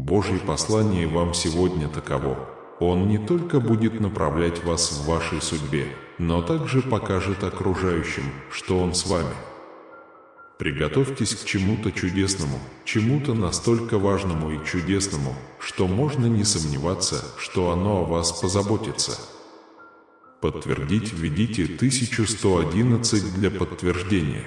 Божье послание вам сегодня таково. Он не только будет направлять вас в вашей судьбе, но также покажет окружающим, что Он с вами. Приготовьтесь к чему-то чудесному, чему-то настолько важному и чудесному, что можно не сомневаться, что оно о вас позаботится. Подтвердить введите 1111 для подтверждения.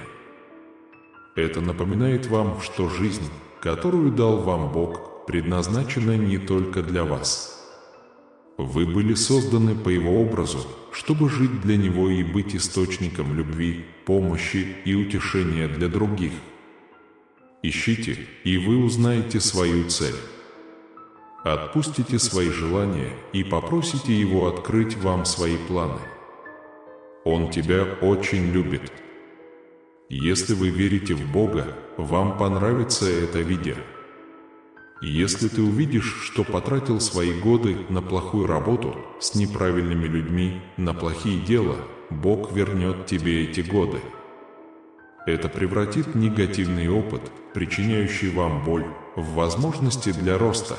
Это напоминает вам, что жизнь, которую дал вам Бог, предназначена не только для вас. Вы были созданы по Его образу, чтобы жить для Него и быть источником любви, помощи и утешения для других. Ищите, и вы узнаете свою цель. Отпустите свои желания и попросите Его открыть вам свои планы. Он тебя очень любит. Если вы верите в Бога, вам понравится это видео. Если ты увидишь, что потратил свои годы на плохую работу, с неправильными людьми, на плохие дела, Бог вернет тебе эти годы. Это превратит негативный опыт, причиняющий вам боль, в возможности для роста.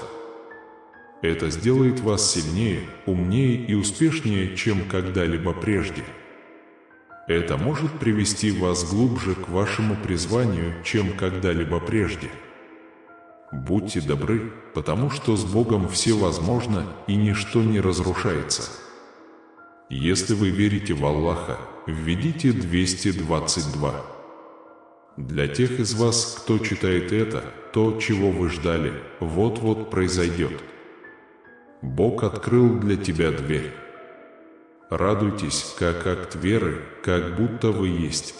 Это сделает вас сильнее, умнее и успешнее, чем когда-либо прежде. Это может привести вас глубже к вашему призванию, чем когда-либо прежде. Будьте добры, потому что с Богом все возможно и ничто не разрушается. Если вы верите в Аллаха, введите 222. Для тех из вас, кто читает это, то, чего вы ждали, вот-вот произойдет. Бог открыл для тебя дверь. Радуйтесь, как акт веры, как будто вы есть.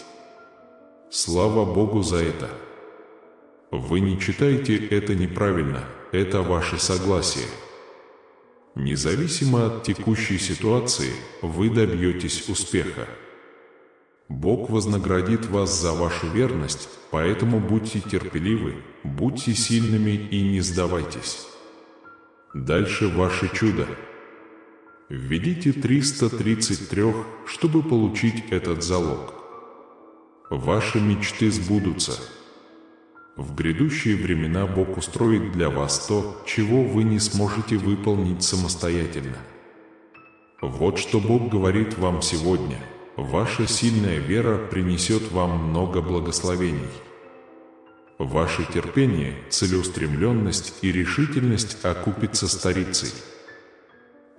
Слава Богу за это. Вы не читаете это неправильно, это ваше согласие. Независимо от текущей ситуации, вы добьетесь успеха. Бог вознаградит вас за вашу верность, поэтому будьте терпеливы, будьте сильными и не сдавайтесь. Дальше ваше чудо. Введите 333, чтобы получить этот залог. Ваши мечты сбудутся. В грядущие времена Бог устроит для вас то, чего вы не сможете выполнить самостоятельно. Вот что Бог говорит вам сегодня. Ваша сильная вера принесет вам много благословений. Ваше терпение, целеустремленность и решительность окупятся старицей.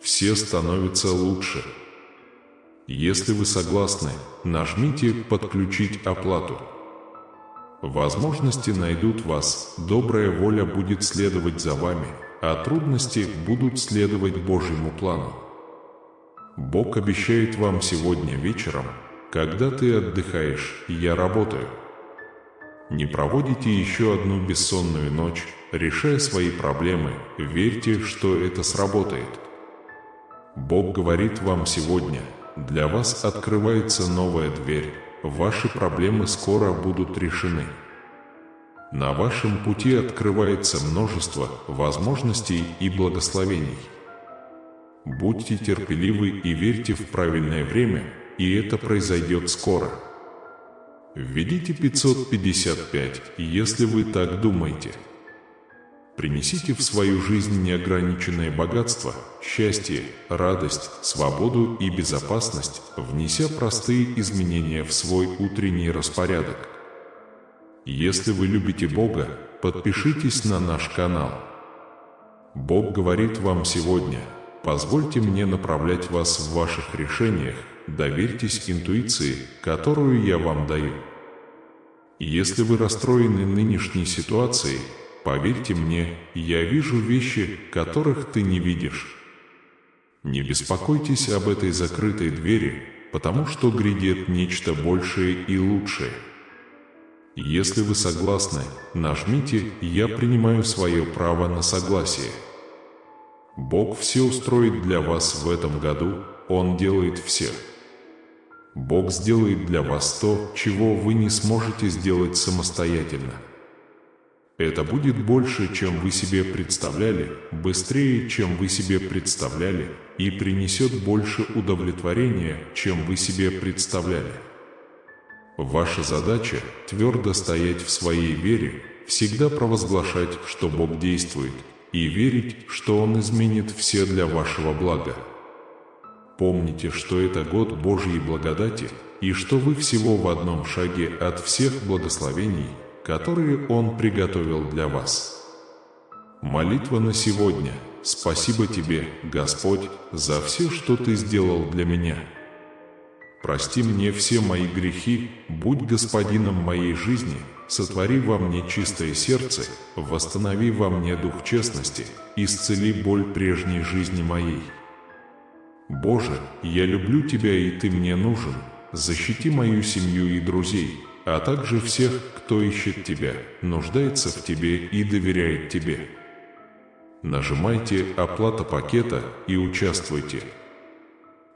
Все становятся лучше. Если вы согласны, нажмите «Подключить оплату». Возможности найдут вас, добрая воля будет следовать за вами, а трудности будут следовать Божьему плану. Бог обещает вам сегодня вечером, когда ты отдыхаешь, я работаю. Не проводите еще одну бессонную ночь, решая свои проблемы, верьте, что это сработает. Бог говорит вам сегодня, для вас открывается новая дверь, ваши проблемы скоро будут решены. На вашем пути открывается множество возможностей и благословений. Будьте терпеливы и верьте в правильное время, и это произойдет скоро. Введите 555, если вы так думаете. Принесите в свою жизнь неограниченное богатство, счастье, радость, свободу и безопасность, внеся простые изменения в свой утренний распорядок. Если вы любите Бога, подпишитесь на наш канал. Бог говорит вам сегодня: позвольте мне направлять вас в ваших решениях, доверьтесь интуиции, которую я вам даю. Если вы расстроены нынешней ситуацией, поверьте мне, я вижу вещи, которых ты не видишь. Не беспокойтесь об этой закрытой двери, потому что грядет нечто большее и лучшее. Если вы согласны, нажмите «Я принимаю свое право на согласие». Бог все устроит для вас в этом году, Он делает все. Бог сделает для вас то, чего вы не сможете сделать самостоятельно. Это будет больше, чем вы себе представляли, быстрее, чем вы себе представляли, и принесет больше удовлетворения, чем вы себе представляли. Ваша задача – твердо стоять в своей вере, всегда провозглашать, что Бог действует, и верить, что Он изменит все для вашего блага. Помните, что это год Божьей благодати, и что вы всего в одном шаге от всех благословений, которые Он приготовил для вас. Молитва на сегодня. Спасибо Тебе, Господь, за все, что Ты сделал для меня. Прости мне все мои грехи, будь господином моей жизни, сотвори во мне чистое сердце, восстанови во мне дух честности, исцели боль прежней жизни моей. Боже, я люблю Тебя, и Ты мне нужен, защити мою семью и друзей, а также всех, кто ищет Тебя, нуждается в Тебе и доверяет Тебе. Нажимайте «Оплата пакета» и участвуйте.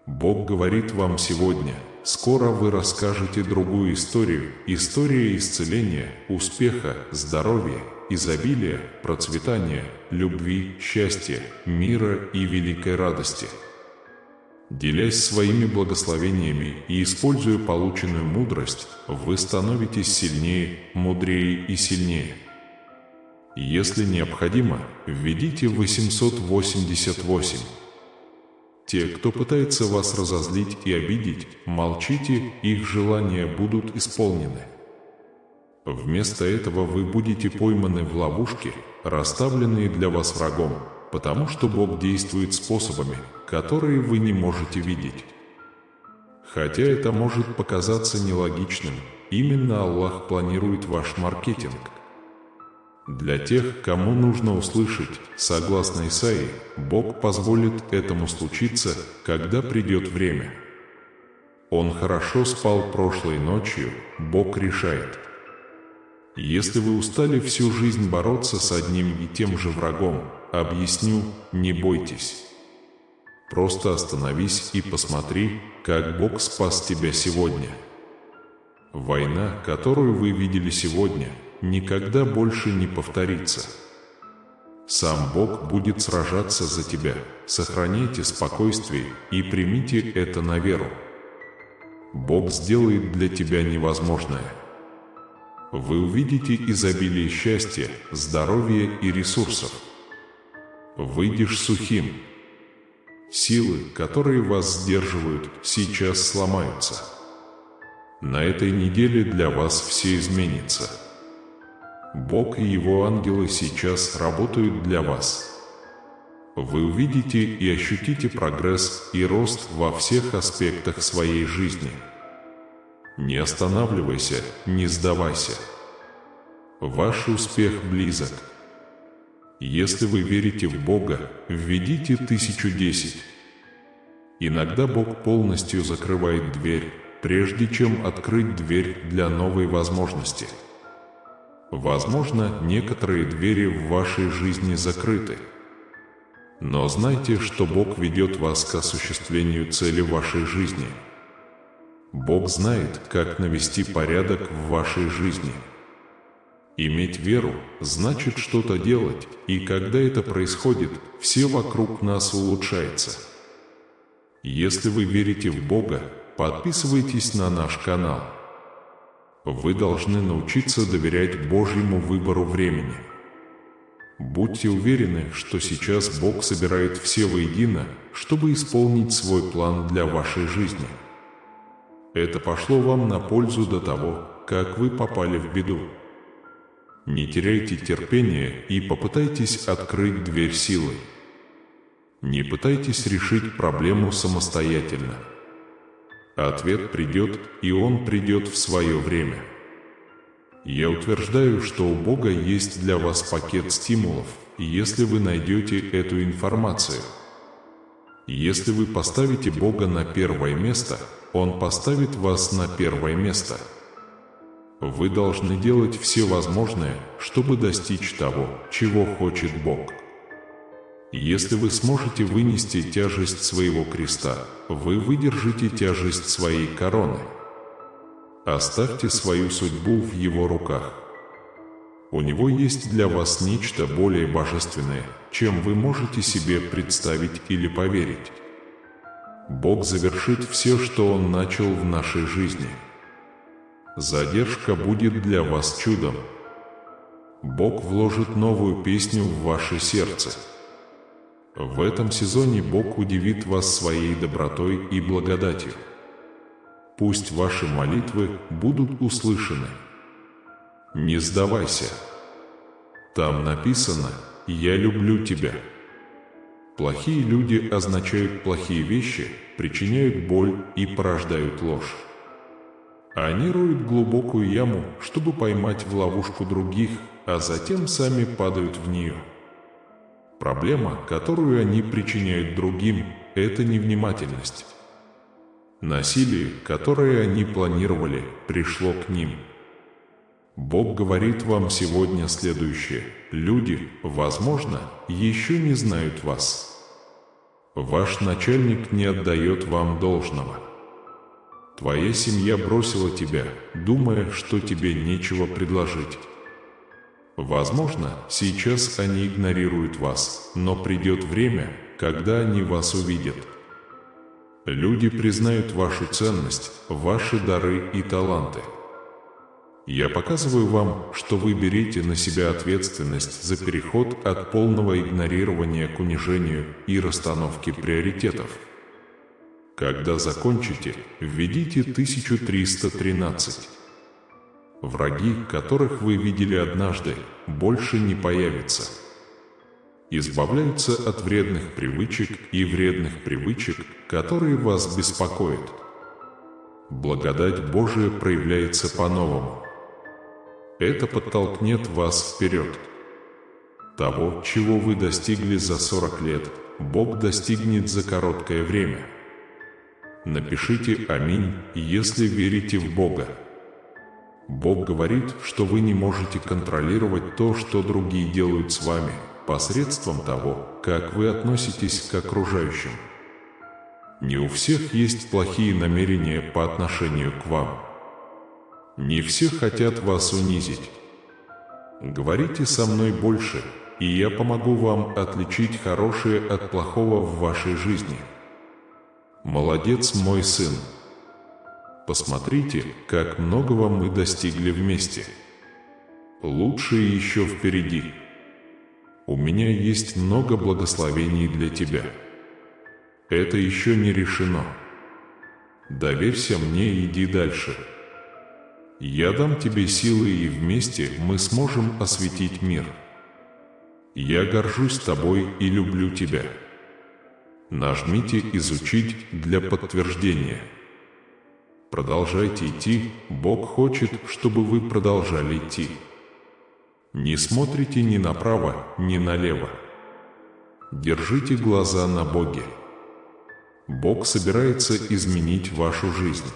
Бог говорит вам сегодня: скоро вы расскажете другую историю, история исцеления, успеха, здоровья, изобилия, процветания, любви, счастья, мира и великой радости. Делясь своими благословениями и используя полученную мудрость, вы становитесь сильнее, мудрее и сильнее. Если необходимо, введите 888. Те, кто пытается вас разозлить и обидеть, молчите, их желания будут исполнены. Вместо этого вы будете пойманы в ловушке, расставленные для вас врагом, потому что Бог действует способами, которые вы не можете видеть. Хотя это может показаться нелогичным, именно Аллах планирует ваш маркетинг. Для тех, кому нужно услышать, согласно Исаии, Бог позволит этому случиться, когда придет время. Он хорошо спал прошлой ночью, Бог решает. Если вы устали всю жизнь бороться с одним и тем же врагом, объясню, не бойтесь. Просто остановись и посмотри, как Бог спас тебя сегодня. Война, которую вы видели сегодня, никогда больше не повторится. Сам Бог будет сражаться за тебя. Сохраняйте спокойствие и примите это на веру. Бог сделает для тебя невозможное. Вы увидите изобилие счастья, здоровья и ресурсов. Выйдешь сухим. Силы, которые вас сдерживают, сейчас сломаются. На этой неделе для вас все изменится. Бог и Его ангелы сейчас работают для вас. Вы увидите и ощутите прогресс и рост во всех аспектах своей жизни. Не останавливайся, не сдавайся. Ваш успех близок. Если вы верите в Бога, введите 1010. Иногда Бог полностью закрывает дверь, прежде чем открыть дверь для новой возможности. Возможно, некоторые двери в вашей жизни закрыты. Но знайте, что Бог ведет вас к осуществлению цели вашей жизни. Бог знает, как навести порядок в вашей жизни. Иметь веру значит что-то делать, и когда это происходит, все вокруг нас улучшается. Если вы верите в Бога, подписывайтесь на наш канал. Вы должны научиться доверять Божьему выбору времени. Будьте уверены, что сейчас Бог собирает все воедино, чтобы исполнить свой план для вашей жизни. Это пошло вам на пользу до того, как вы попали в беду. Не теряйте терпения и попытайтесь открыть дверь силой. Не пытайтесь решить проблему самостоятельно. Ответ придет, и он придет в свое время. Я утверждаю, что у Бога есть для вас пакет стимулов, если вы найдете эту информацию. Если вы поставите Бога на первое место, Он поставит вас на первое место. Вы должны делать все возможное, чтобы достичь того, чего хочет Бог. Если вы сможете вынести тяжесть своего креста, вы выдержите тяжесть своей короны. Оставьте свою судьбу в Его руках. У Него есть для вас нечто более божественное, чем вы можете себе представить или поверить. Бог завершит все, что Он начал в нашей жизни. Задержка будет для вас чудом. Бог вложит новую песню в ваше сердце. В этом сезоне Бог удивит вас своей добротой и благодатью. Пусть ваши молитвы будут услышаны. Не сдавайся. Там написано: «Я люблю тебя». Плохие люди означают плохие вещи, причиняют боль и порождают ложь. Они роют глубокую яму, чтобы поймать в ловушку других, а затем сами падают в нее. Проблема, которую они причиняют другим, это невнимательность. Насилие, которое они планировали, пришло к ним. Бог говорит вам сегодня следующее: люди, возможно, еще не знают вас. Ваш начальник не отдает вам должного. Твоя семья бросила тебя, думая, что тебе нечего предложить. Возможно, сейчас они игнорируют вас, но придет время, когда они вас увидят. Люди признают вашу ценность, ваши дары и таланты. Я показываю вам, что вы берете на себя ответственность за переход от полного игнорирования к унижению и расстановке приоритетов. Когда закончите, введите 1313. Враги, которых вы видели однажды, больше не появятся. Избавляются от вредных привычек и вредных привычек, которые вас беспокоят. Благодать Божия проявляется по-новому. Это подтолкнет вас вперед. Того, чего вы достигли за 40 лет, Бог достигнет за короткое время. Напишите «Аминь», если верите в Бога. Бог говорит, что вы не можете контролировать то, что другие делают с вами, посредством того, как вы относитесь к окружающим. Не у всех есть плохие намерения по отношению к вам. Не все хотят вас унизить. Говорите со мной больше, и я помогу вам отличить хорошее от плохого в вашей жизни. Молодец, мой сын. Посмотрите, как многого мы достигли вместе. Лучшее еще впереди. У меня есть много благословений для тебя. Это еще не решено. Доверься мне и иди дальше. Я дам тебе силы, и вместе мы сможем осветить мир. Я горжусь тобой и люблю тебя. Нажмите «Изучить» для подтверждения. Продолжайте идти, Бог хочет, чтобы вы продолжали идти. Не смотрите ни направо, ни налево. Держите глаза на Боге. Бог собирается изменить вашу жизнь.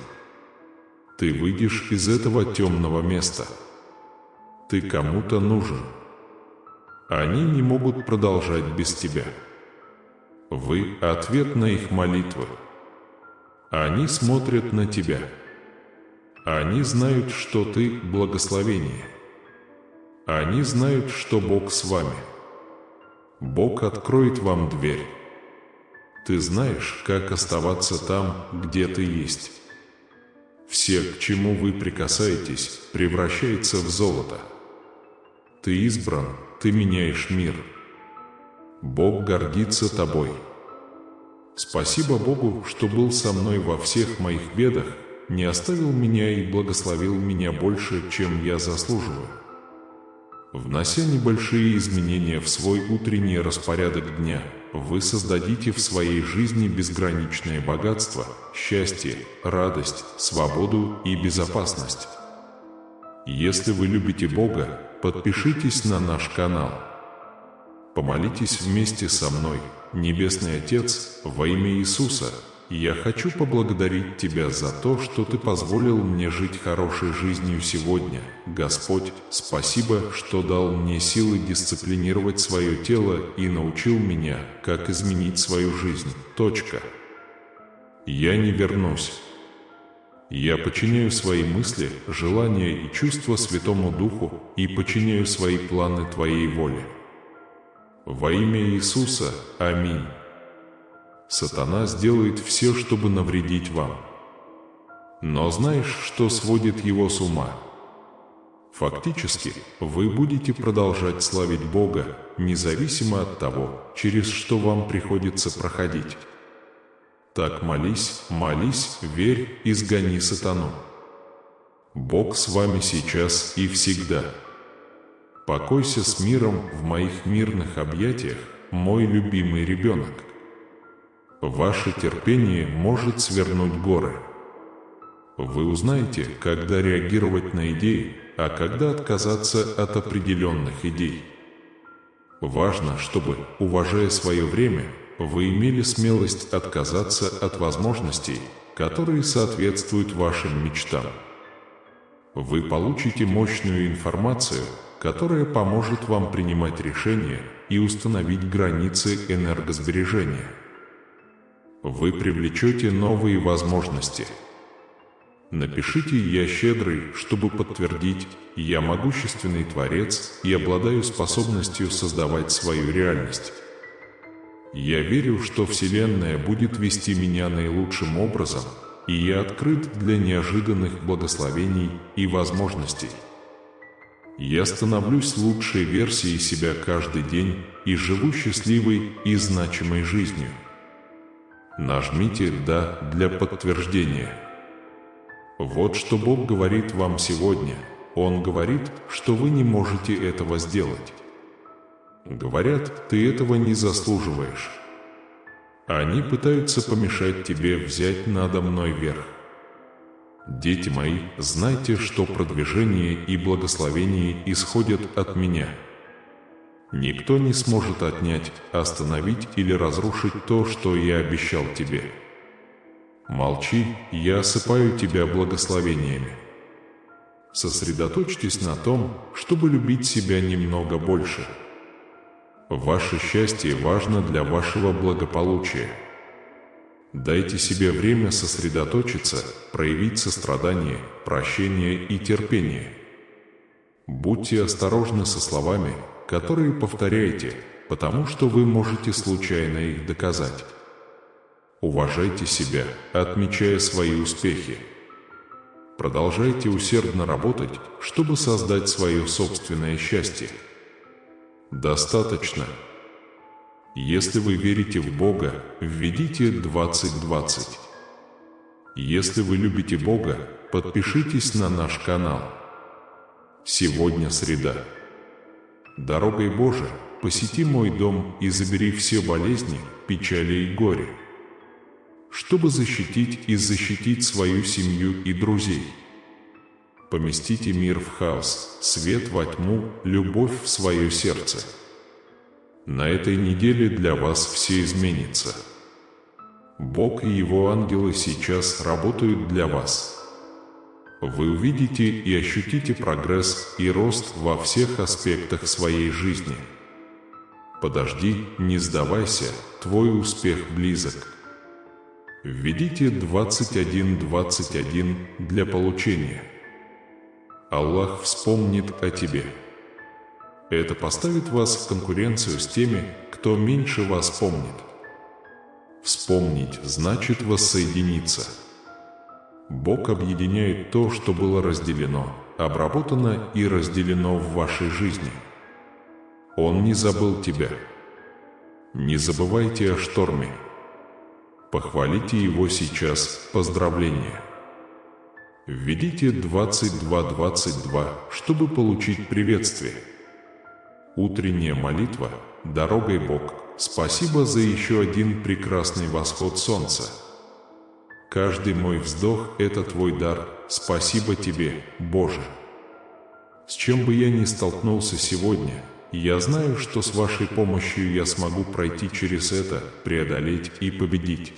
Ты выйдешь из этого темного места. Ты кому-то нужен. Они не могут продолжать без тебя. Вы — ответ на их молитвы. Они смотрят на тебя. Они знают, что ты — благословение. Они знают, что Бог с вами. Бог откроет вам дверь. Ты знаешь, как оставаться там, где ты есть. Все, к чему вы прикасаетесь, превращается в золото. Ты избран, ты меняешь мир. Бог гордится тобой. Спасибо Богу, что был со мной во всех моих бедах, не оставил меня и благословил меня больше, чем я заслуживаю. Внося небольшие изменения в свой утренний распорядок дня, вы создадите в своей жизни безграничное богатство, счастье, радость, свободу и безопасность. Если вы любите Бога, подпишитесь на наш канал. Помолитесь вместе со мной. Небесный Отец, во имя Иисуса, я хочу поблагодарить Тебя за то, что Ты позволил мне жить хорошей жизнью сегодня. Господь, спасибо, что дал мне силы дисциплинировать свое тело и научил меня, как изменить свою жизнь. Я не вернусь. Я подчиняю свои мысли, желания и чувства Святому Духу и подчиняю свои планы Твоей воле. Во имя Иисуса, аминь. Сатана сделает все, чтобы навредить вам. Но знаешь, что сводит его с ума? Фактически, вы будете продолжать славить Бога, независимо от того, через что вам приходится проходить. Так молись, молись, верь, изгони сатану. Бог с вами сейчас и всегда. Покойся с миром в моих мирных объятиях, мой любимый ребенок. Ваше терпение может свернуть горы. Вы узнаете, когда реагировать на идеи, а когда отказаться от определенных идей. Важно, чтобы, уважая свое время, вы имели смелость отказаться от возможностей, которые соответствуют вашим мечтам. Вы получите мощную информацию, которая поможет вам принимать решения и установить границы энергосбережения. Вы привлечете новые возможности. Напишите «Я щедрый», чтобы подтвердить «Я могущественный Творец и обладаю способностью создавать свою реальность». Я верю, что Вселенная будет вести меня наилучшим образом, и я открыт для неожиданных благословений и возможностей. Я становлюсь лучшей версией себя каждый день и живу счастливой и значимой жизнью. Нажмите «Да» для подтверждения. Вот что Бог говорит вам сегодня. Он говорит, что вы не можете этого сделать. Говорят, ты этого не заслуживаешь. Они пытаются помешать тебе взять надо мной верх. Дети мои, знайте, что продвижение и благословение исходят от меня. Никто не сможет отнять, остановить или разрушить то, что я обещал тебе. Молчи, я осыпаю тебя благословениями. Сосредоточьтесь на том, чтобы любить себя немного больше. Ваше счастье важно для вашего благополучия. Дайте себе время сосредоточиться, проявить сострадание, прощение и терпение. Будьте осторожны со словами, которые повторяете, потому что вы можете случайно их доказать. Уважайте себя, отмечая свои успехи. Продолжайте усердно работать, чтобы создать свое собственное счастье. Достаточно. Если вы верите в Бога, введите 2020. Если вы любите Бога, подпишитесь на наш канал. Сегодня среда. Дорогой Божией, посети мой дом и забери все болезни, печали и горе, чтобы защитить свою семью и друзей. Поместите мир в хаос, свет во тьму, любовь в свое сердце. На этой неделе для вас все изменится. Бог и Его ангелы сейчас работают для вас. Вы увидите и ощутите прогресс и рост во всех аспектах своей жизни. Подожди, не сдавайся, твой успех близок. Введите 2121 для получения. Аллах вспомнит о тебе. Это поставит вас в конкуренцию с теми, кто меньше вас помнит. Вспомнить значит воссоединиться. Бог объединяет то, что было разделено, обработано и разделено в вашей жизни. Он не забыл тебя. Не забывайте о шторме. Похвалите его сейчас, поздравления. Введите 2222, чтобы получить приветствие. Утренняя молитва. Дорогой Бог, спасибо за еще один прекрасный восход солнца. Каждый мой вздох – это Твой дар, спасибо Тебе, Боже. С чем бы я ни столкнулся сегодня, я знаю, что с Вашей помощью я смогу пройти через это, преодолеть и победить.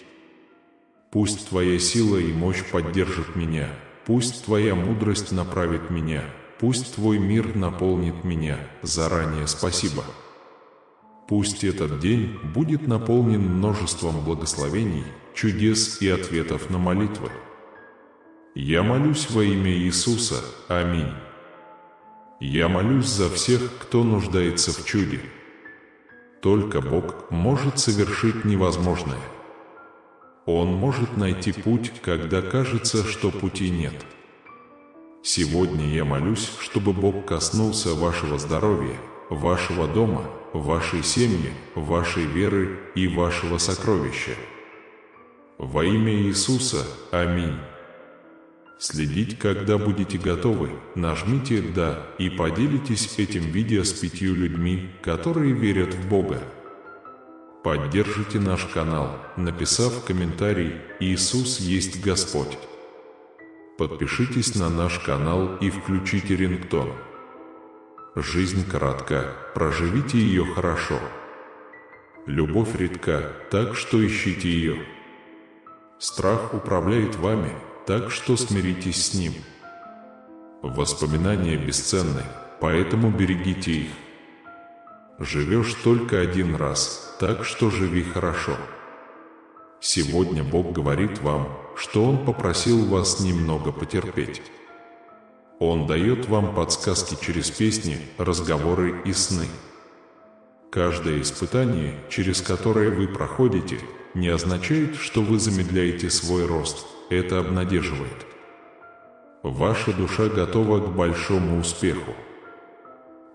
Пусть Твоя сила и мощь поддержат меня, пусть Твоя мудрость направит меня, пусть Твой мир наполнит меня, заранее спасибо. Пусть этот день будет наполнен множеством благословений, чудес и ответов на молитвы. Я молюсь во имя Иисуса. Аминь. Я молюсь за всех, кто нуждается в чуде. Только Бог может совершить невозможное. Он может найти путь, когда кажется, что пути нет. Сегодня я молюсь, чтобы Бог коснулся вашего здоровья, вашего дома, вашей семьи, вашей веры и вашего сокровища. Во имя Иисуса. Аминь. Следить, когда будете готовы, нажмите «Да» и поделитесь этим видео с 5 людьми, которые верят в Бога. Поддержите наш канал, написав комментарий «Иисус есть Господь». Подпишитесь на наш канал и включите рингтон. Жизнь коротка, проживите ее хорошо. Любовь редка, так что ищите ее. Страх управляет вами, так что смиритесь с ним. Воспоминания бесценны, поэтому берегите их. Живешь только один раз, так что живи хорошо. Сегодня Бог говорит вам, что Он попросил вас немного потерпеть. Он дает вам подсказки через песни, разговоры и сны. Каждое испытание, через которое вы проходите, не означает, что вы замедляете свой рост. Это обнадеживает. Ваша душа готова к большому успеху.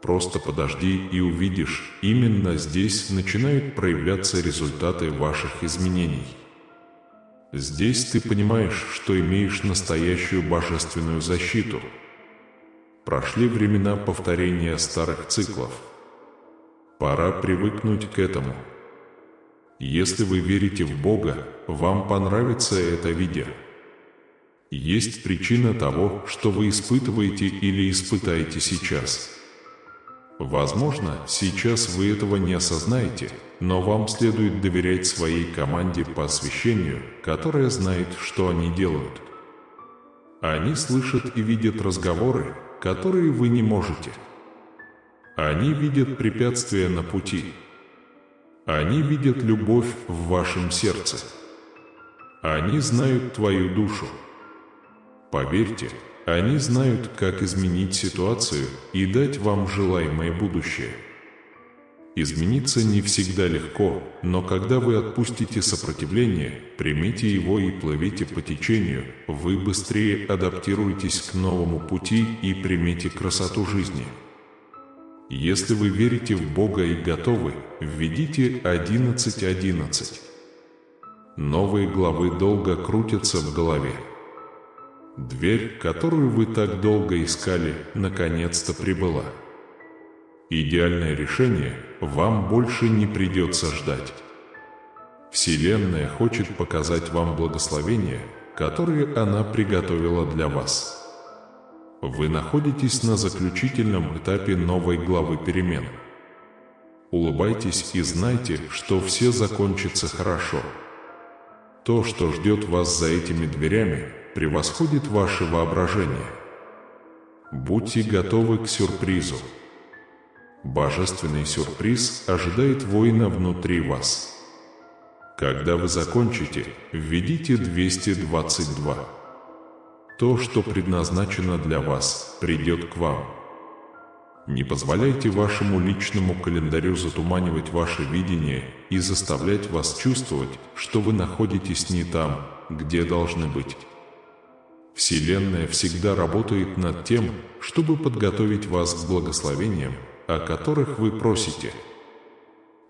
Просто подожди и увидишь, именно здесь начинают проявляться результаты ваших изменений. Здесь ты понимаешь, что имеешь настоящую божественную защиту. Прошли времена повторения старых циклов. Пора привыкнуть к этому. Если вы верите в Бога, вам понравится это видео. Есть причина того, что вы испытываете или испытаете сейчас. Возможно, сейчас вы этого не осознаете, но вам следует доверять своей команде по освящению, которая знает, что они делают. Они слышат и видят разговоры, которые вы не можете. Они видят препятствия на пути. Они видят любовь в вашем сердце. Они знают твою душу. Поверьте, они знают, как изменить ситуацию и дать вам желаемое будущее. Измениться не всегда легко, но когда вы отпустите сопротивление, примите его и плывите по течению, вы быстрее адаптируетесь к новому пути и примите красоту жизни. Если вы верите в Бога и готовы, введите 11:11. Новые главы долго крутятся в голове. Дверь, которую вы так долго искали, наконец-то прибыла. Идеальное решение, вам больше не придется ждать. Вселенная хочет показать вам благословения, которые она приготовила для вас. Вы находитесь на заключительном этапе новой главы перемен. Улыбайтесь и знайте, что все закончится хорошо. То, что ждет вас за этими дверями, превосходит ваше воображение. Будьте готовы к сюрпризу. Божественный сюрприз ожидает воина внутри вас. Когда вы закончите, введите 222. То, что предназначено для вас, придет к вам. Не позволяйте вашему личному календарю затуманивать ваше видение и заставлять вас чувствовать, что вы находитесь не там, где должны быть. Вселенная всегда работает над тем, чтобы подготовить вас к благословениям, о которых вы просите.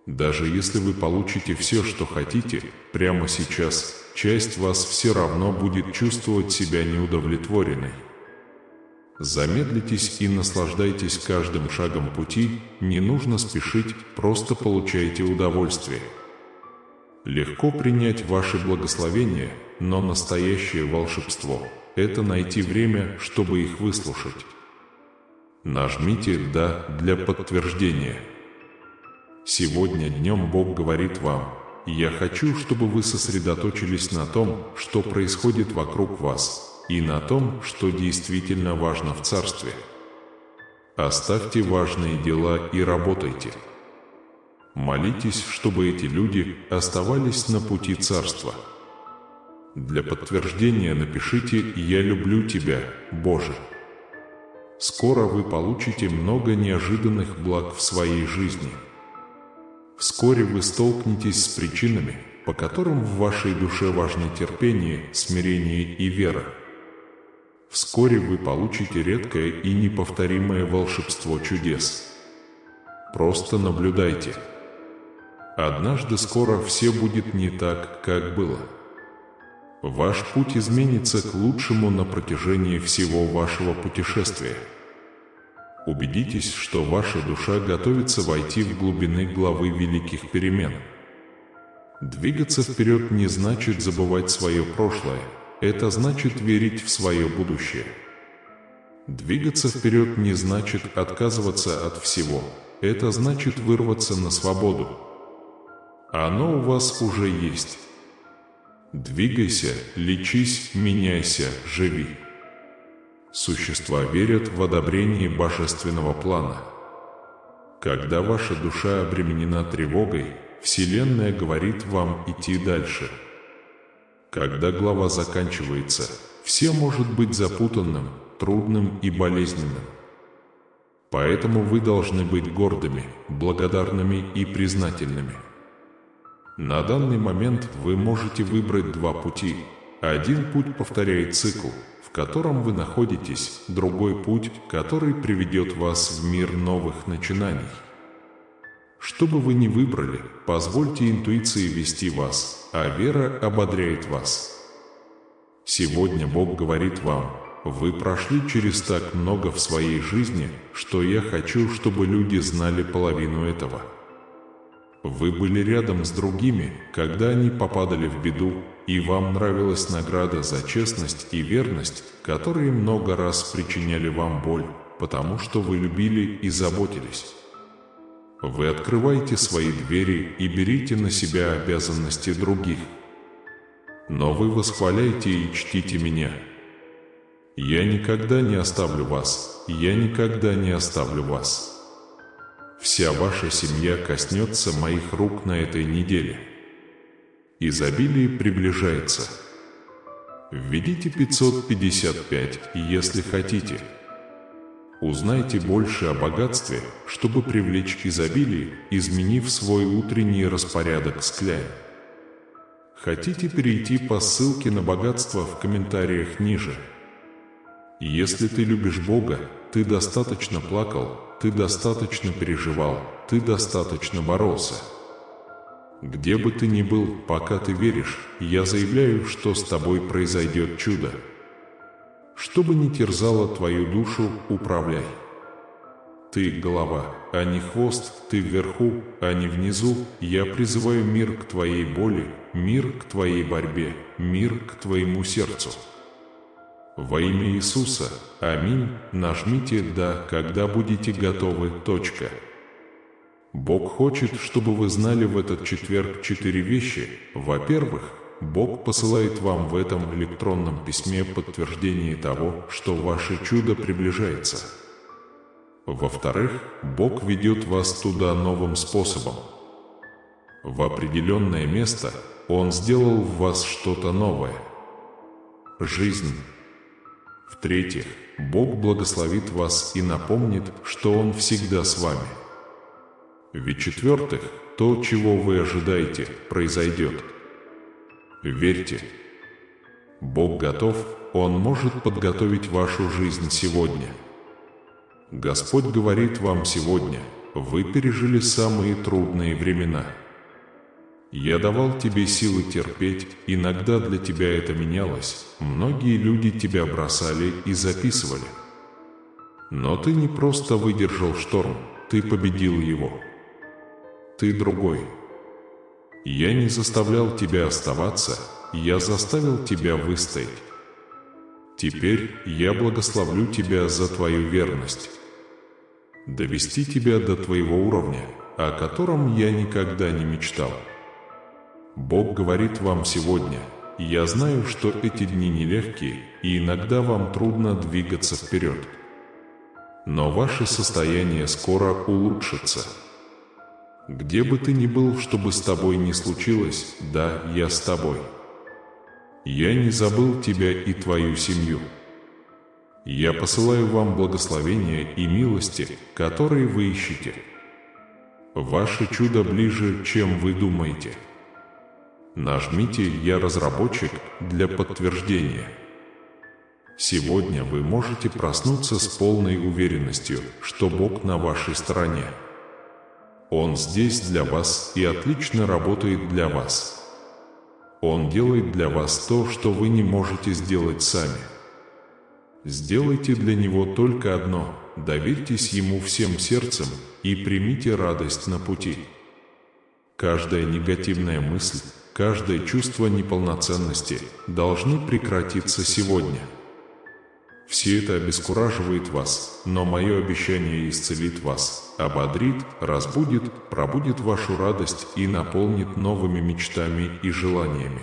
Даже если вы получите все, что хотите, прямо сейчас, часть вас все равно будет чувствовать себя неудовлетворенной. Замедлитесь и наслаждайтесь каждым шагом пути, не нужно спешить, просто получайте удовольствие. Легко принять ваши благословения, но настоящее волшебство – это найти время, чтобы их выслушать. Нажмите «Да» для подтверждения. Сегодня днем Бог говорит вам: «Я хочу, чтобы вы сосредоточились на том, что происходит вокруг вас, и на том, что действительно важно в Царстве. Оставьте важные дела и работайте. Молитесь, чтобы эти люди оставались на пути Царства». Для подтверждения напишите «Я люблю тебя, Боже». Скоро вы получите много неожиданных благ в своей жизни. Вскоре вы столкнетесь с причинами, по которым в вашей душе важны терпение, смирение и вера. Вскоре вы получите редкое и неповторимое волшебство чудес. Просто наблюдайте. Однажды скоро все будет не так, как было. Ваш путь изменится к лучшему на протяжении всего вашего путешествия. Убедитесь, что ваша душа готовится войти в глубины главы великих перемен. Двигаться вперед не значит забывать свое прошлое, это значит верить в свое будущее. Двигаться вперед не значит отказываться от всего, это значит вырваться на свободу. Оно у вас уже есть. Двигайся, лечись, меняйся, живи. Существа верят в одобрение божественного плана. Когда ваша душа обременена тревогой, Вселенная говорит вам идти дальше. Когда глава заканчивается, все может быть запутанным, трудным и болезненным. Поэтому вы должны быть гордыми, благодарными и признательными. На данный момент вы можете выбрать два пути. Один путь повторяет цикл, в котором вы находитесь, другой путь, который приведет вас в мир новых начинаний. Что бы вы ни выбрали, позвольте интуиции вести вас, а вера ободряет вас. Сегодня Бог говорит вам: вы прошли через так много в своей жизни, что я хочу, чтобы люди знали половину этого. Вы были рядом с другими, когда они попадали в беду, и вам нравилась награда за честность и верность, которые много раз причиняли вам боль, потому что вы любили и заботились. Вы открываете свои двери и берите на себя обязанности других. Но вы восхваляете и чтите меня. Я никогда не оставлю вас, я никогда не оставлю вас. Вся ваша семья коснется моих рук на этой неделе. Изобилие приближается. Введите 555, если хотите. Узнайте больше о богатстве, чтобы привлечь изобилие, изменив свой утренний распорядок Скляйн. Хотите перейти по ссылке на богатство в комментариях ниже. Если ты любишь Бога, ты достаточно плакал, ты достаточно переживал, ты достаточно боролся. Где бы ты ни был, пока ты веришь, я заявляю, что с тобой произойдет чудо. Что бы ни терзало твою душу, управляй. Ты голова, а не хвост, ты вверху, а не внизу. Я призываю мир к твоей боли, мир к твоей борьбе, мир к твоему сердцу. Во имя Иисуса, аминь, нажмите «Да», когда будете готовы. Бог хочет, чтобы вы знали в этот четверг 4 вещи. Во-первых, Бог посылает вам в этом электронном письме подтверждение того, что ваше чудо приближается. Во-вторых, Бог ведет вас туда новым способом. В определенное место Он сделал в вас что-то новое. Жизнь. В-третьих, Бог благословит вас и напомнит, что Он всегда с вами. В-четвертых, то, чего вы ожидаете, произойдет. Верьте. Бог готов, Он может подготовить вашу жизнь сегодня. Господь говорит вам сегодня: вы пережили самые трудные времена. Я давал тебе силы терпеть, иногда для тебя это менялось, многие люди тебя бросали и записывали. Но ты не просто выдержал шторм, ты победил его. Ты другой. Я не заставлял тебя оставаться, я заставил тебя выстоять. Теперь я благословлю тебя за твою верность. Довести тебя до твоего уровня, о котором я никогда не мечтал. Бог говорит вам сегодня: я знаю, что эти дни нелегкие, и иногда вам трудно двигаться вперед. Но ваше состояние скоро улучшится. Где бы ты ни был, что бы с тобой ни случилось, да, я с тобой. Я не забыл тебя и твою семью. Я посылаю вам благословения и милости, которые вы ищете. Ваше чудо ближе, чем вы думаете. Нажмите «Я разработчик» для подтверждения. Сегодня вы можете проснуться с полной уверенностью, что Бог на вашей стороне. Он здесь для вас и отлично работает для вас. Он делает для вас то, что вы не можете сделать сами. Сделайте для Него только одно – доверьтесь Ему всем сердцем и примите радость на пути. Каждая негативная мысль, каждое чувство неполноценности должны прекратиться сегодня. Все это обескураживает вас, но мое обещание исцелит вас, ободрит, разбудит, пробудит вашу радость и наполнит новыми мечтами и желаниями.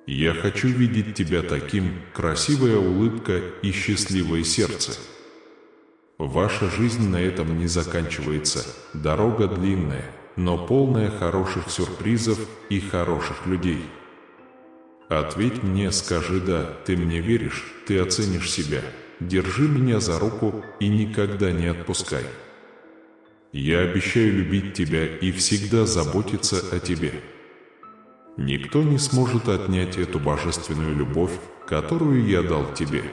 Я хочу видеть тебя таким, красивая улыбка и счастливое сердце. Ваша жизнь на этом не заканчивается, дорога длинная, но полная хороших сюрпризов и хороших людей. Ответь мне, скажи «да», ты мне веришь, ты оценишь себя. Держи меня за руку и никогда не отпускай. Я обещаю любить тебя и всегда заботиться о тебе. Никто не сможет отнять эту божественную любовь, которую я дал тебе.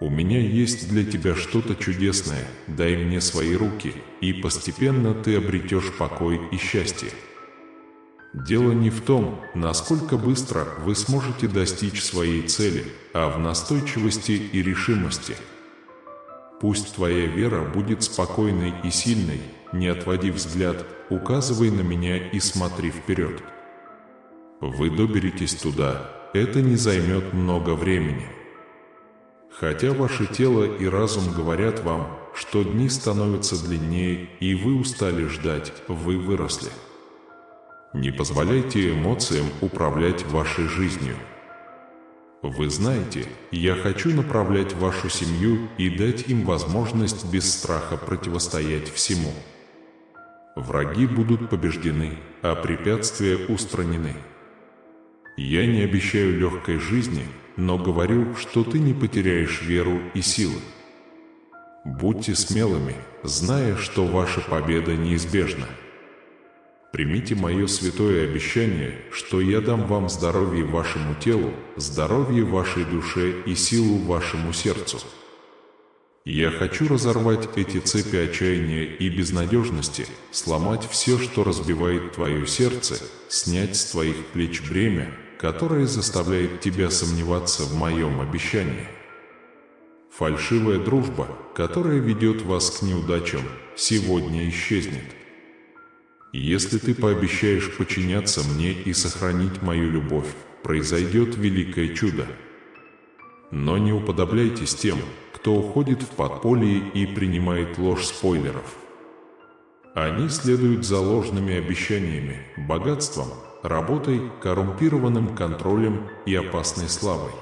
У меня есть для тебя что-то чудесное, дай мне свои руки, и постепенно ты обретешь покой и счастье. Дело не в том, насколько быстро вы сможете достичь своей цели, а в настойчивости и решимости. Пусть твоя вера будет спокойной и сильной, не отводи взгляд, указывай на меня и смотри вперед. Вы доберетесь туда, это не займет много времени. Хотя ваше тело и разум говорят вам, что дни становятся длиннее и вы устали ждать, вы выросли. Не позволяйте эмоциям управлять вашей жизнью. Вы знаете, я хочу направлять вашу семью и дать им возможность без страха противостоять всему. Враги будут побеждены, а препятствия устранены. Я не обещаю легкой жизни, но говорю, что ты не потеряешь веру и силы. Будьте смелыми, зная, что ваша победа неизбежна. Примите мое святое обещание, что я дам вам здоровье вашему телу, здоровье вашей душе и силу вашему сердцу. Я хочу разорвать эти цепи отчаяния и безнадежности, сломать все, что разбивает твое сердце, снять с твоих плеч бремя, которое заставляет тебя сомневаться в моем обещании. Фальшивая дружба, которая ведет вас к неудачам, сегодня исчезнет. Если ты пообещаешь подчиняться мне и сохранить мою любовь, произойдет великое чудо. Но не уподобляйтесь тем, кто уходит в подполье и принимает ложь спойлеров. Они следуют за ложными обещаниями, богатством, работой, коррумпированным контролем и опасной славой.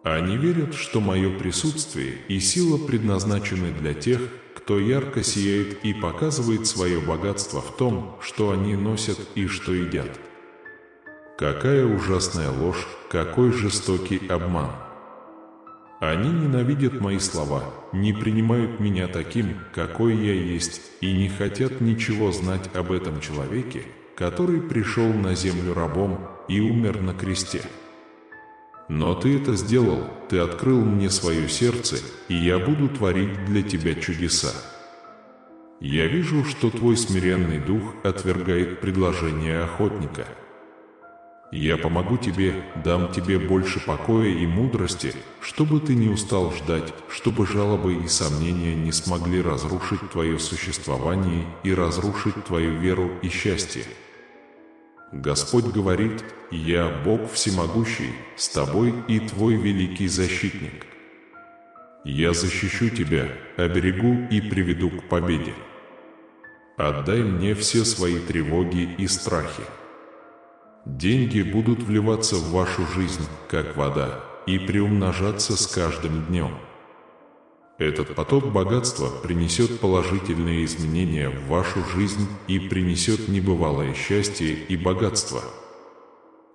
Они верят, что мое присутствие и сила предназначены для тех, кто ярко сияет и показывает свое богатство в том, что они носят и что едят. Какая ужасная ложь, какой жестокий обман! Они ненавидят мои слова, не принимают меня таким, какой я есть, и не хотят ничего знать об этом человеке, который пришел на землю рабом и умер на кресте. Но ты это сделал, ты открыл мне свое сердце, и я буду творить для тебя чудеса. Я вижу, что твой смиренный дух отвергает предложение охотника. Я помогу тебе, дам тебе больше покоя и мудрости, чтобы ты не устал ждать, чтобы жалобы и сомнения не смогли разрушить твое существование и разрушить твою веру и счастье. Господь говорит: «Я, Бог всемогущий, с тобой и твой великий защитник. Я защищу тебя, оберегу и приведу к победе. Отдай мне все свои тревоги и страхи. Деньги будут вливаться в вашу жизнь, как вода, и приумножаться с каждым днем. Этот поток богатства принесет положительные изменения в вашу жизнь и принесет небывалое счастье и богатство.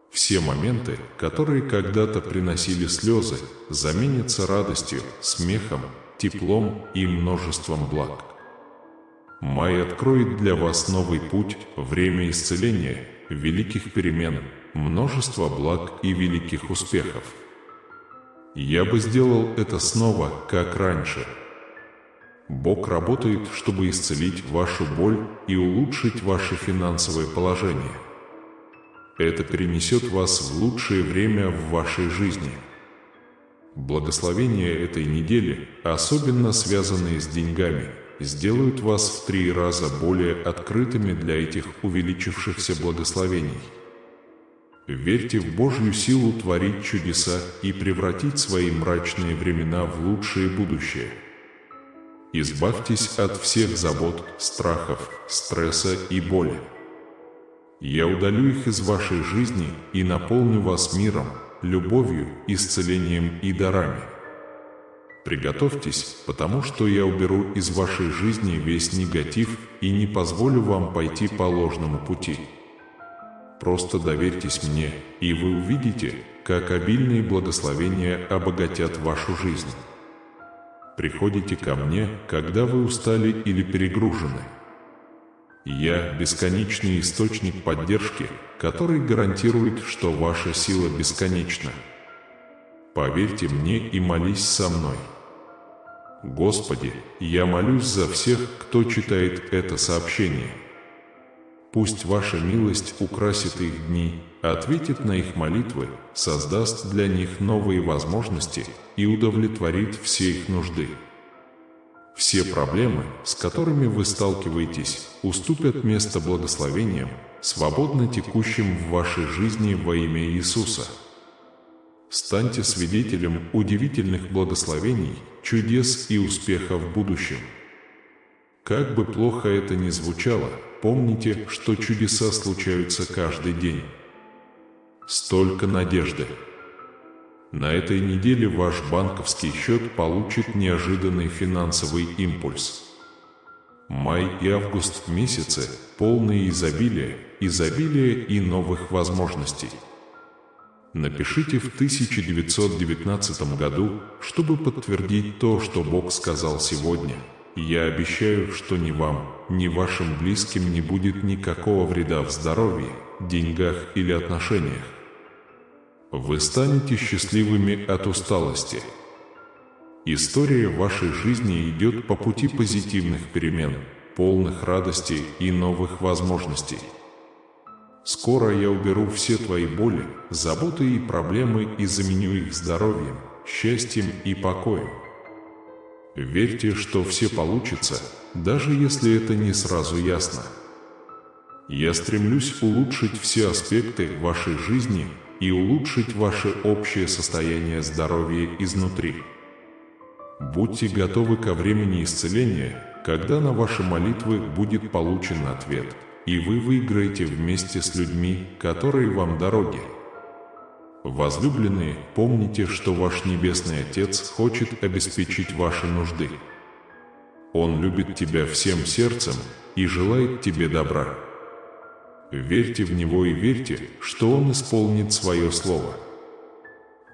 Все моменты, которые когда-то приносили слезы, заменятся радостью, смехом, теплом и множеством благ. Май откроет для вас новый путь, время исцеления, великих перемен, множество благ и великих успехов. Я бы сделал это снова, как раньше. Бог работает, чтобы исцелить вашу боль и улучшить ваше финансовое положение. Это перенесет вас в лучшее время в вашей жизни. Благословения этой недели, особенно связанные с деньгами, сделают вас в 3 раза более открытыми для этих увеличившихся благословений. Верьте в Божью силу творить чудеса и превратить свои мрачные времена в лучшее будущее. Избавьтесь от всех забот, страхов, стресса и боли. Я удалю их из вашей жизни и наполню вас миром, любовью, исцелением и дарами. Приготовьтесь, потому что я уберу из вашей жизни весь негатив и не позволю вам пойти по ложному пути. Просто доверьтесь мне, и вы увидите, как обильные благословения обогатят вашу жизнь. Приходите ко мне, когда вы устали или перегружены. Я – бесконечный источник поддержки, который гарантирует, что ваша сила бесконечна. Поверьте мне и молись со мной. Господи, я молюсь за всех, кто читает это сообщение. Пусть ваша милость украсит их дни, ответит на их молитвы, создаст для них новые возможности и удовлетворит все их нужды. Все проблемы, с которыми вы сталкиваетесь, уступят место благословениям, свободно текущим в вашей жизни во имя Иисуса. Станьте свидетелем удивительных благословений, чудес и успеха в будущем. Как бы плохо это ни звучало, помните, что чудеса случаются каждый день. Столько надежды. На этой неделе ваш банковский счет получит неожиданный финансовый импульс. Май и август – месяцы, полные изобилия и новых возможностей. Напишите в 1919 году, чтобы подтвердить то, что Бог сказал сегодня. Я обещаю, что ни вам, ни вашим близким не будет никакого вреда в здоровье, деньгах или отношениях. Вы станете счастливыми от усталости. История вашей жизни идет по пути позитивных перемен, полных радости и новых возможностей. Скоро я уберу все твои боли, заботы и проблемы и заменю их здоровьем, счастьем и покоем. Верьте, что все получится, даже если это не сразу ясно. Я стремлюсь улучшить все аспекты вашей жизни и улучшить ваше общее состояние здоровья изнутри. Будьте готовы ко времени исцеления, когда на ваши молитвы будет получен ответ, и вы выиграете вместе с людьми, которые вам дороги. Возлюбленные, помните, что ваш Небесный Отец хочет обеспечить ваши нужды. Он любит тебя всем сердцем и желает тебе добра. Верьте в Него и верьте, что Он исполнит свое слово.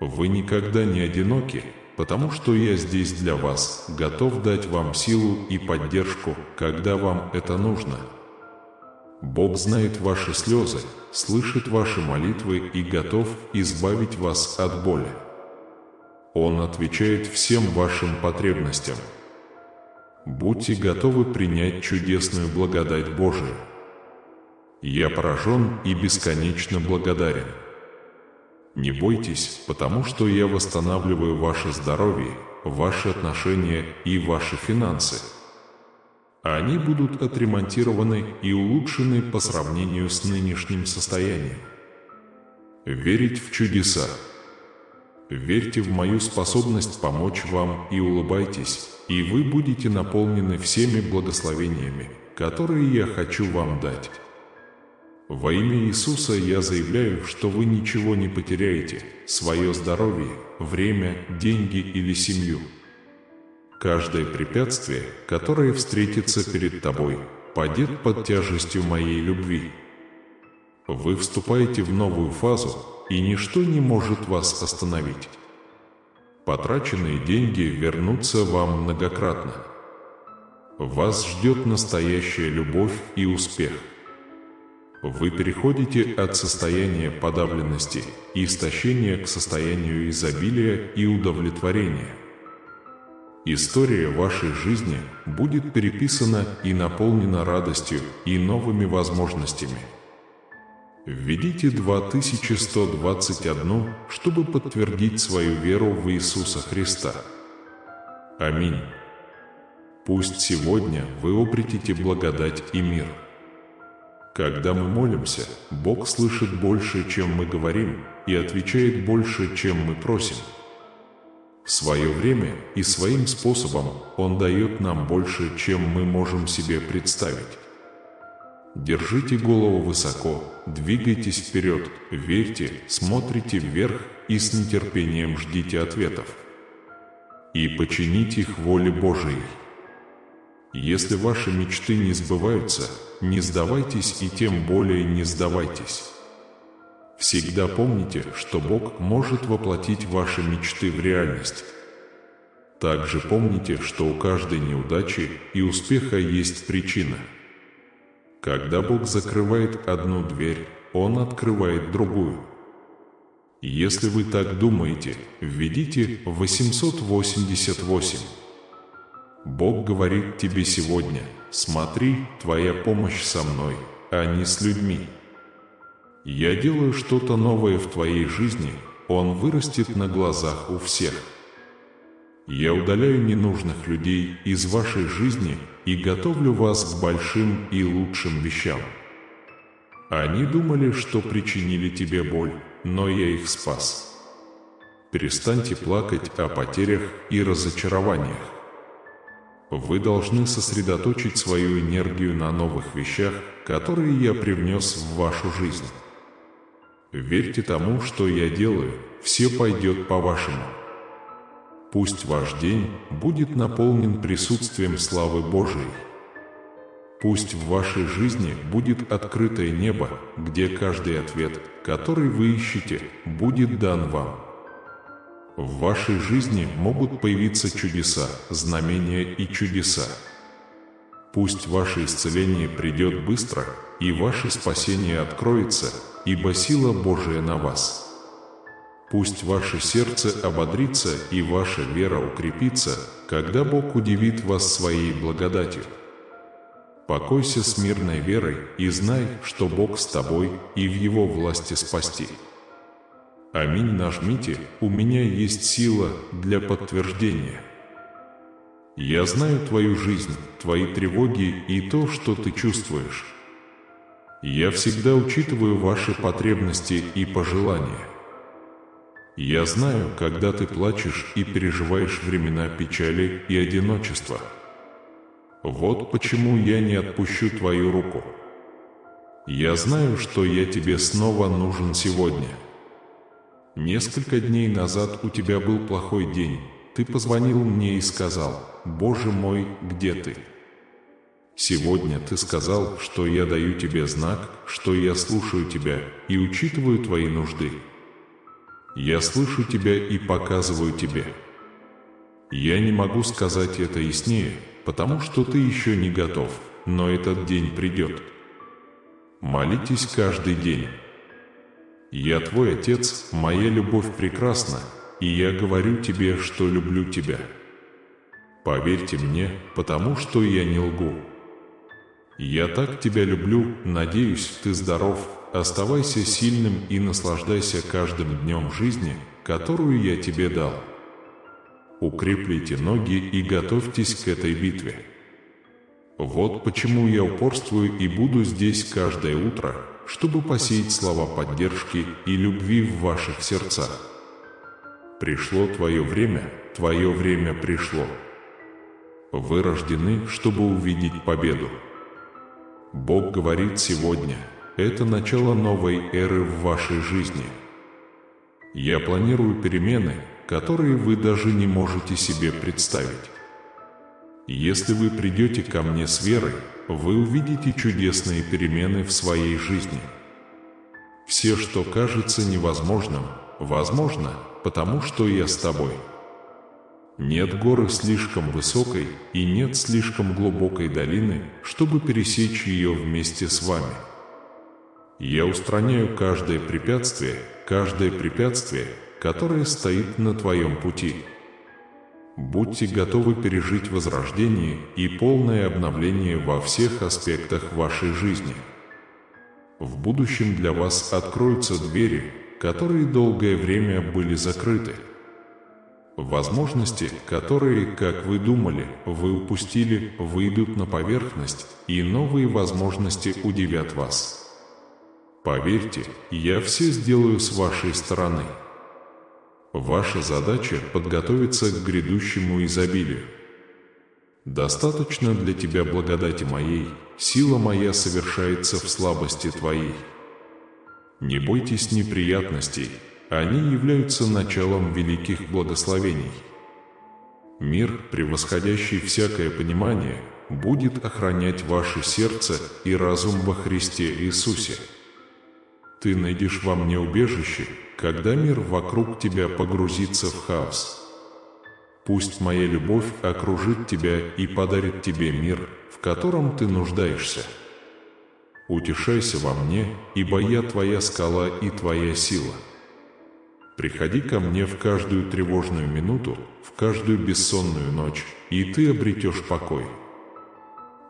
Вы никогда не одиноки, потому что я здесь для вас, готов дать вам силу и поддержку, когда вам это нужно. Бог знает ваши слезы, слышит ваши молитвы и готов избавить вас от боли. Он отвечает всем вашим потребностям. Будьте готовы принять чудесную благодать Божию. Я поражен и бесконечно благодарен. Не бойтесь, потому что я восстанавливаю ваше здоровье, ваши отношения и ваши финансы. Они будут отремонтированы и улучшены по сравнению с нынешним состоянием. Верить в чудеса. Верьте в мою способность помочь вам и улыбайтесь, и вы будете наполнены всеми благословениями, которые я хочу вам дать. Во имя Иисуса я заявляю, что вы ничего не потеряете, свое здоровье, время, деньги или семью. Каждое препятствие, которое встретится перед тобой, падет под тяжестью моей любви. Вы вступаете в новую фазу, и ничто не может вас остановить. Потраченные деньги вернутся вам многократно. Вас ждет настоящая любовь и успех. Вы переходите от состояния подавленности и истощения к состоянию изобилия и удовлетворения. История вашей жизни будет переписана и наполнена радостью и новыми возможностями. Введите 2121, чтобы подтвердить свою веру в Иисуса Христа. Аминь. Пусть сегодня вы обретете благодать и мир. Когда мы молимся, Бог слышит больше, чем мы говорим, и отвечает больше, чем мы просим. В свое время и своим способом Он дает нам больше, чем мы можем себе представить. Держите голову высоко, двигайтесь вперед, верьте, смотрите вверх и с нетерпением ждите ответов. И подчините их воле Божией. Если ваши мечты не сбываются, не сдавайтесь и тем более не сдавайтесь. Всегда помните, что Бог может воплотить ваши мечты в реальность. Также помните, что у каждой неудачи и успеха есть причина. Когда Бог закрывает одну дверь, Он открывает другую. Если вы так думаете, введите 888. Бог говорит тебе сегодня: смотри, твоя помощь со мной, а не с людьми. Я делаю что-то новое в твоей жизни, Он вырастет на глазах у всех. Я удаляю ненужных людей из вашей жизни и готовлю вас к большим и лучшим вещам. Они думали, что причинили тебе боль, но я их спас. Перестаньте плакать о потерях и разочарованиях. Вы должны сосредоточить свою энергию на новых вещах, которые я привнес в вашу жизнь. Верьте тому, что я делаю, все пойдет по-вашему. Пусть ваш день будет наполнен присутствием славы Божией. Пусть в вашей жизни будет открытое небо, где каждый ответ, который вы ищете, будет дан вам. В вашей жизни могут появиться чудеса, знамения и чудеса. Пусть ваше исцеление придет быстро, и ваше спасение откроется, ибо сила Божия на вас. Пусть ваше сердце ободрится и ваша вера укрепится, когда Бог удивит вас своей благодатью. Покойся с мирной верой и знай, что Бог с тобой и в Его власти спасти. Аминь. Нажмите «У меня есть сила» для подтверждения. Я знаю твою жизнь, твои тревоги и то, что ты чувствуешь. Я всегда учитываю ваши потребности и пожелания. Я знаю, когда ты плачешь и переживаешь времена печали и одиночества. Вот почему я не отпущу твою руку. Я знаю, что я тебе снова нужен сегодня. Несколько дней назад у тебя был плохой день. Ты позвонил мне и сказал: «Боже мой, где ты?» Сегодня ты сказал, что я даю тебе знак, что я слушаю тебя и учитываю твои нужды. Я слышу тебя и показываю тебе. Я не могу сказать это яснее, потому что ты еще не готов, но этот день придет. Молитесь каждый день. Я твой Отец, моя любовь прекрасна, и я говорю тебе, что люблю тебя. Поверьте мне, потому что я не лгу. Я так тебя люблю, надеюсь, ты здоров, оставайся сильным и наслаждайся каждым днем жизни, которую я тебе дал. Укреплите ноги и готовьтесь к этой битве. Вот почему я упорствую и буду здесь каждое утро, чтобы посеять слова поддержки и любви в ваших сердцах. Пришло твое время пришло. Вы рождены, чтобы увидеть победу. Бог говорит сегодня: это начало новой эры в вашей жизни. Я планирую перемены, которые вы даже не можете себе представить. Если вы придете ко мне с верой, вы увидите чудесные перемены в своей жизни. Все, что кажется невозможным, возможно, потому что я с тобой. Нет горы слишком высокой и нет слишком глубокой долины, чтобы пересечь ее вместе с вами. Я устраняю каждое препятствие, которое стоит на твоем пути. Будьте готовы пережить возрождение и полное обновление во всех аспектах вашей жизни. В будущем для вас откроются двери, которые долгое время были закрыты. Возможности, которые, как вы думали, вы упустили, выйдут на поверхность, и новые возможности удивят вас. Поверьте, я все сделаю с вашей стороны. Ваша задача – подготовиться к грядущему изобилию. Достаточно для тебя благодати моей, сила моя совершается в слабости твоей. Не бойтесь неприятностей, они являются началом великих благословений. Мир, превосходящий всякое понимание, будет охранять ваше сердце и разум во Христе Иисусе. Ты найдешь во мне убежище, когда мир вокруг тебя погрузится в хаос. Пусть моя любовь окружит тебя и подарит тебе мир, в котором ты нуждаешься. Утешайся во мне, ибо я твоя скала и твоя сила. Приходи ко мне в каждую тревожную минуту, в каждую бессонную ночь, и ты обретешь покой.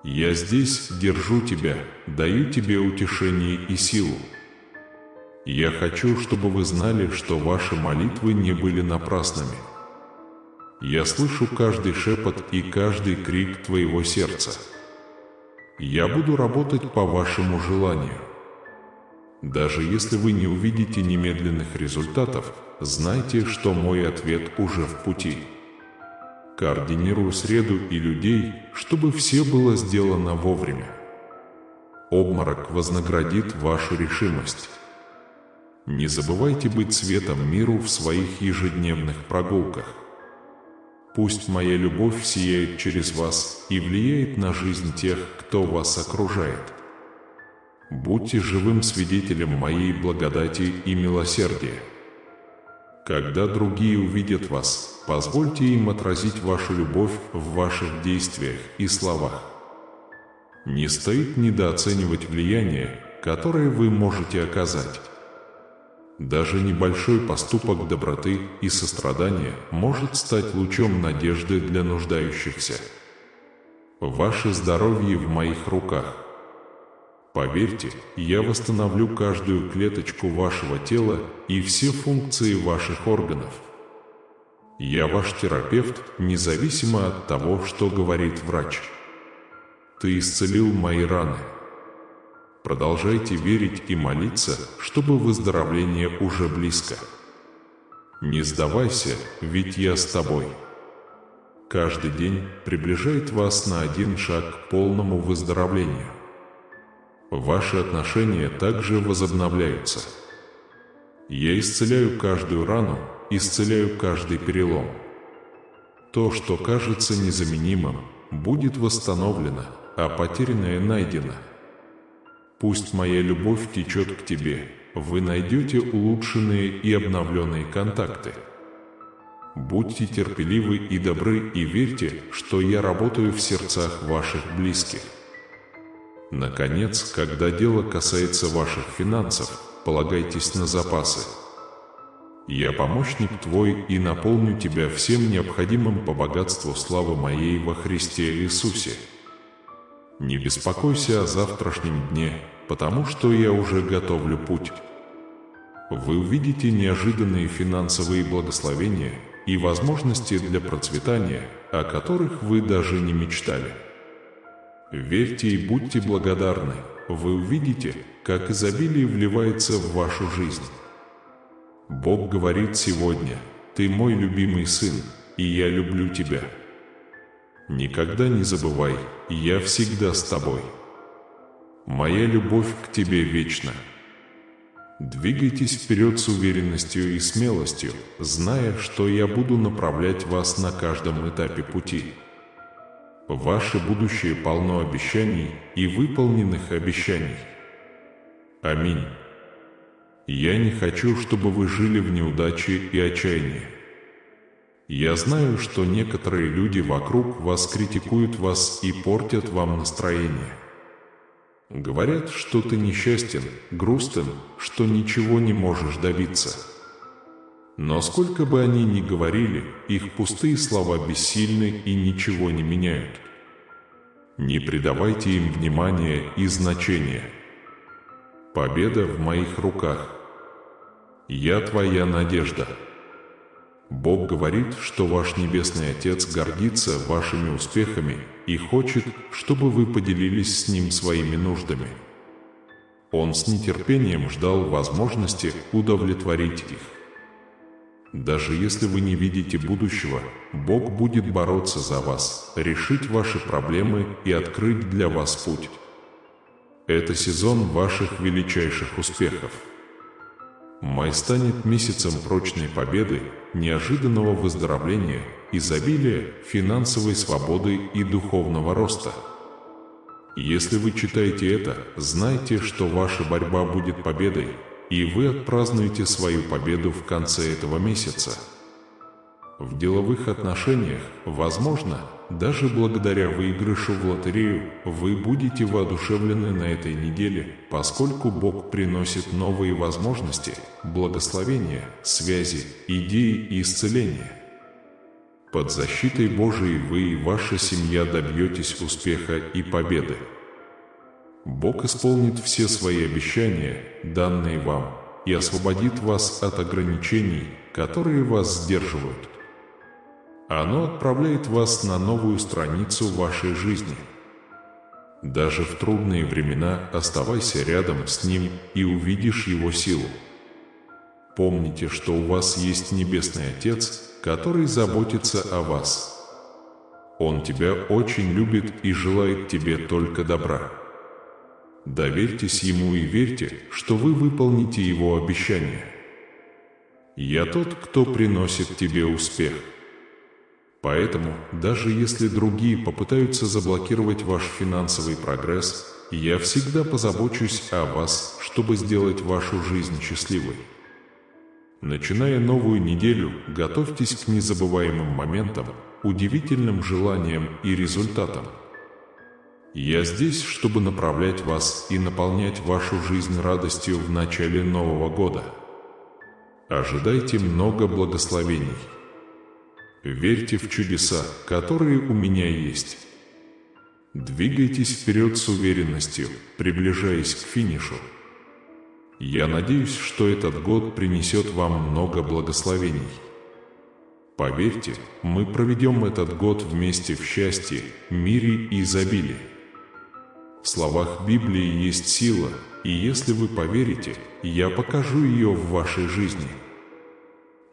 Я здесь держу тебя, даю тебе утешение и силу. Я хочу, чтобы вы знали, что ваши молитвы не были напрасными. Я слышу каждый шепот и каждый крик твоего сердца. Я буду работать по вашему желанию. Даже если вы не увидите немедленных результатов, знайте, что мой ответ уже в пути. Координирую среду и людей, чтобы все было сделано вовремя. Обморок вознаградит вашу решимость. Не забывайте быть светом миру в своих ежедневных прогулках. Пусть моя любовь сияет через вас и влияет на жизнь тех, кто вас окружает. Будьте живым свидетелем моей благодати и милосердия. Когда другие увидят вас, позвольте им отразить вашу любовь в ваших действиях и словах. Не стоит недооценивать влияние, которое вы можете оказать. Даже небольшой поступок доброты и сострадания может стать лучом надежды для нуждающихся. Ваше здоровье в моих руках. Поверьте, я восстановлю каждую клеточку вашего тела и все функции ваших органов. Я ваш терапевт, независимо от того, что говорит врач. Ты исцелил мои раны. Продолжайте верить и молиться, чтобы выздоровление уже близко. Не сдавайся, ведь я с тобой. Каждый день приближает вас на один шаг к полному выздоровлению. Ваши отношения также возобновляются. Я исцеляю каждую рану, исцеляю каждый перелом. То, что кажется незаменимым, будет восстановлено, а потерянное найдено. Пусть моя любовь течет к тебе, вы найдете улучшенные и обновленные контакты. Будьте терпеливы и добры и верьте, что я работаю в сердцах ваших близких. Наконец, когда дело касается ваших финансов, полагайтесь на запасы. Я помощник твой и наполню тебя всем необходимым по богатству славы моей во Христе Иисусе. Не беспокойся о завтрашнем дне, потому что я уже готовлю путь. Вы увидите неожиданные финансовые благословения и возможности для процветания, о которых вы даже не мечтали. Верьте и будьте благодарны, вы увидите, как изобилие вливается в вашу жизнь. Бог говорит сегодня: «Ты мой любимый сын, и я люблю тебя». Никогда не забывай, я всегда с тобой. Моя любовь к тебе вечна. Двигайтесь вперед с уверенностью и смелостью, зная, что я буду направлять вас на каждом этапе пути. Ваше будущее полно обещаний и выполненных обещаний. Аминь. Я не хочу, чтобы вы жили в неудаче и отчаянии. Я знаю, что некоторые люди вокруг вас критикуют вас и портят вам настроение. Говорят, что ты несчастен, грустен, что ничего не можешь добиться. Но сколько бы они ни говорили, их пустые слова бессильны и ничего не меняют. Не придавайте им внимания и значения. Победа в моих руках. Я твоя надежда. Бог говорит, что ваш Небесный Отец гордится вашими успехами и хочет, чтобы вы поделились с Ним своими нуждами. Он с нетерпением ждал возможности удовлетворить их. Даже если вы не видите будущего, Бог будет бороться за вас, решить ваши проблемы и открыть для вас путь. Это сезон ваших величайших успехов. Май станет месяцем прочной победы, неожиданного выздоровления, изобилия, финансовой свободы и духовного роста. Если вы читаете это, знайте, что ваша борьба будет победой, и вы отпразднуете свою победу в конце этого месяца. В деловых отношениях, возможно, даже благодаря выигрышу в лотерею, вы будете воодушевлены на этой неделе, поскольку Бог приносит новые возможности, благословения, связи, идеи и исцеления. Под защитой Божией вы и ваша семья добьетесь успеха и победы. Бог исполнит все свои обещания, данные вам, и освободит вас от ограничений, которые вас сдерживают. Оно отправляет вас на новую страницу вашей жизни. Даже в трудные времена оставайся рядом с Ним и увидишь Его силу. Помните, что у вас есть Небесный Отец, который заботится о вас. Он тебя очень любит и желает тебе только добра. Доверьтесь Ему и верьте, что вы выполните Его обещания. «Я тот, кто приносит тебе успех». Поэтому, даже если другие попытаются заблокировать ваш финансовый прогресс, я всегда позабочусь о вас, чтобы сделать вашу жизнь счастливой. Начиная новую неделю, готовьтесь к незабываемым моментам, удивительным желаниям и результатам. Я здесь, чтобы направлять вас и наполнять вашу жизнь радостью в начале Нового года. Ожидайте много благословений. Верьте в чудеса, которые у меня есть. Двигайтесь вперед с уверенностью, приближаясь к финишу. Я надеюсь, что этот год принесет вам много благословений. Поверьте, мы проведем этот год вместе в счастье, мире и изобилии. В словах Библии есть сила, и если вы поверите, я покажу ее в вашей жизни.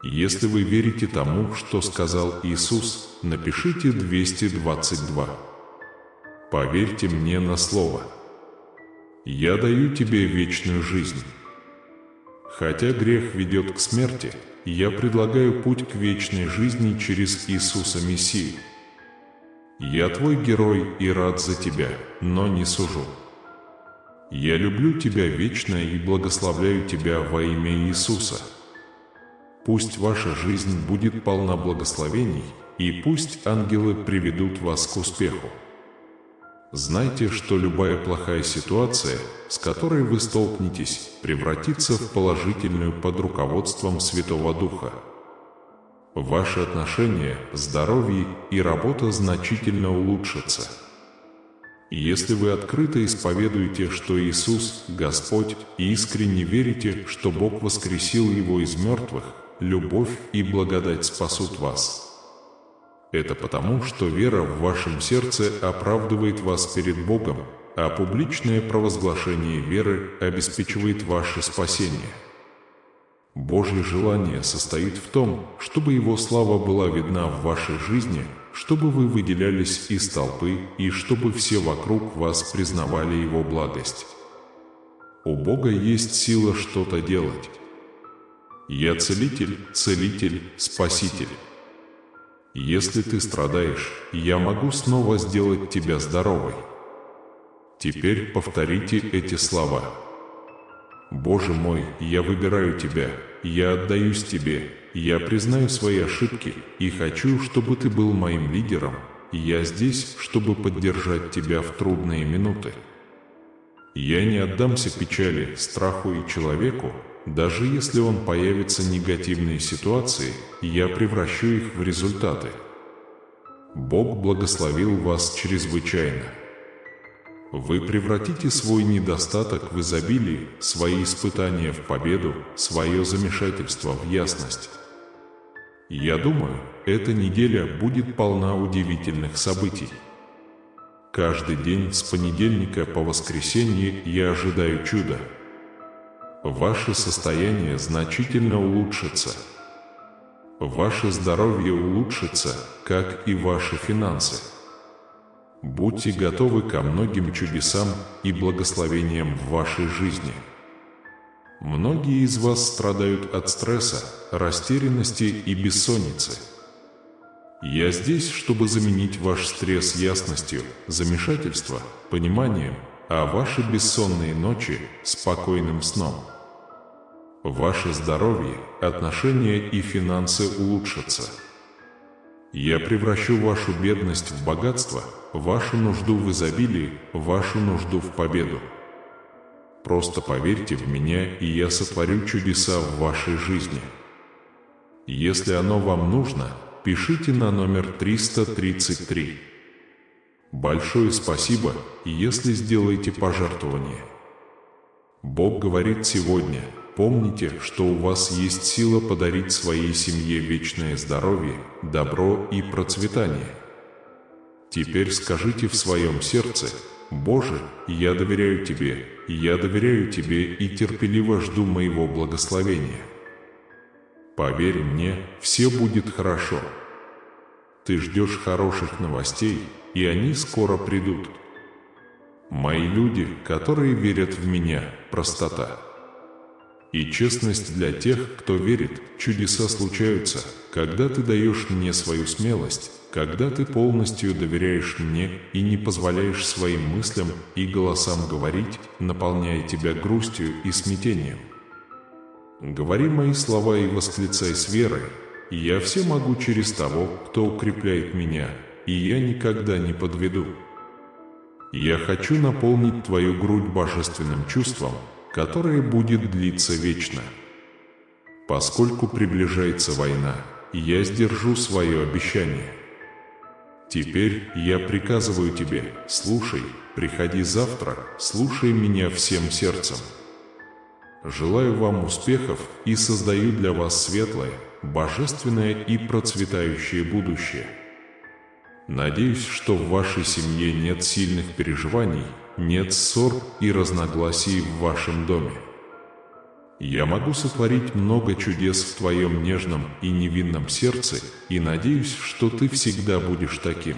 Если вы верите тому, что сказал Иисус, напишите 222. Поверьте мне на слово. Я даю тебе вечную жизнь. Хотя грех ведет к смерти, я предлагаю путь к вечной жизни через Иисуса Мессию. Я твой герой и рад за тебя, но не сужу. Я люблю тебя вечно и благословляю тебя во имя Иисуса. Пусть ваша жизнь будет полна благословений, и пусть ангелы приведут вас к успеху. Знайте, что любая плохая ситуация, с которой вы столкнетесь, превратится в положительную под руководством Святого Духа. Ваши отношения, здоровье и работа значительно улучшатся. Если вы открыто исповедуете, что Иисус – Господь, и искренне верите, что Бог воскресил Его из мертвых, любовь и благодать спасут вас. Это потому, что вера в вашем сердце оправдывает вас перед Богом, а публичное провозглашение веры обеспечивает ваше спасение. Божье желание состоит в том, чтобы Его слава была видна в вашей жизни, чтобы вы выделялись из толпы и чтобы все вокруг вас признавали Его благость. У Бога есть сила что-то делать. Я целитель, целитель, спаситель. Если ты страдаешь, я могу снова сделать тебя здоровой. Теперь повторите эти слова. Боже мой, я выбираю Тебя, я отдаюсь Тебе, я признаю свои ошибки и хочу, чтобы Ты был моим лидером, и я здесь, чтобы поддержать Тебя в трудные минуты. Я не отдамся печали, страху и человеку, даже если он появится негативные ситуации, я превращу их в результаты. Бог благословил вас чрезвычайно. Вы превратите свой недостаток в изобилие, свои испытания в победу, свое замешательство в ясность. Я думаю, эта неделя будет полна удивительных событий. Каждый день с понедельника по воскресенье я ожидаю чуда. Ваше состояние значительно улучшится. Ваше здоровье улучшится, как и ваши финансы. Будьте готовы ко многим чудесам и благословениям в вашей жизни. Многие из вас страдают от стресса, растерянности и бессонницы. Я здесь, чтобы заменить ваш стресс ясностью, замешательство, пониманием, а ваши бессонные ночи – спокойным сном. Ваше здоровье, отношения и финансы улучшатся. Я превращу вашу бедность в богатство, вашу нужду в изобилие, вашу нужду в победу. Просто поверьте в меня, и я сотворю чудеса в вашей жизни. Если оно вам нужно, пишите на номер 333. Большое спасибо, если сделаете пожертвование. Бог говорит сегодня: помните, что у вас есть сила подарить своей семье вечное здоровье, добро и процветание. Теперь скажите в своем сердце: «Боже, я доверяю Тебе и терпеливо жду моего благословения. Поверь мне, все будет хорошо. Ты ждешь хороших новостей, и они скоро придут. Мои люди, которые верят в меня, простота. И честность для тех, кто верит, чудеса случаются, когда ты даешь мне свою смелость, когда ты полностью доверяешь мне и не позволяешь своим мыслям и голосам говорить, наполняя тебя грустью и смятением. Говори мои слова и восклицай с верой: «Я все могу через того, кто укрепляет меня, и я никогда не подведу». Я хочу наполнить твою грудь божественным чувством, которое будет длиться вечно. Поскольку приближается война, я сдержу свое обещание. Теперь я приказываю тебе: слушай, приходи завтра, слушай меня всем сердцем. Желаю вам успехов и создаю для вас светлое, божественное и процветающее будущее. Надеюсь, что в вашей семье нет сильных переживаний, нет ссор и разногласий в вашем доме. Я могу сотворить много чудес в твоем нежном и невинном сердце, и надеюсь, что ты всегда будешь таким.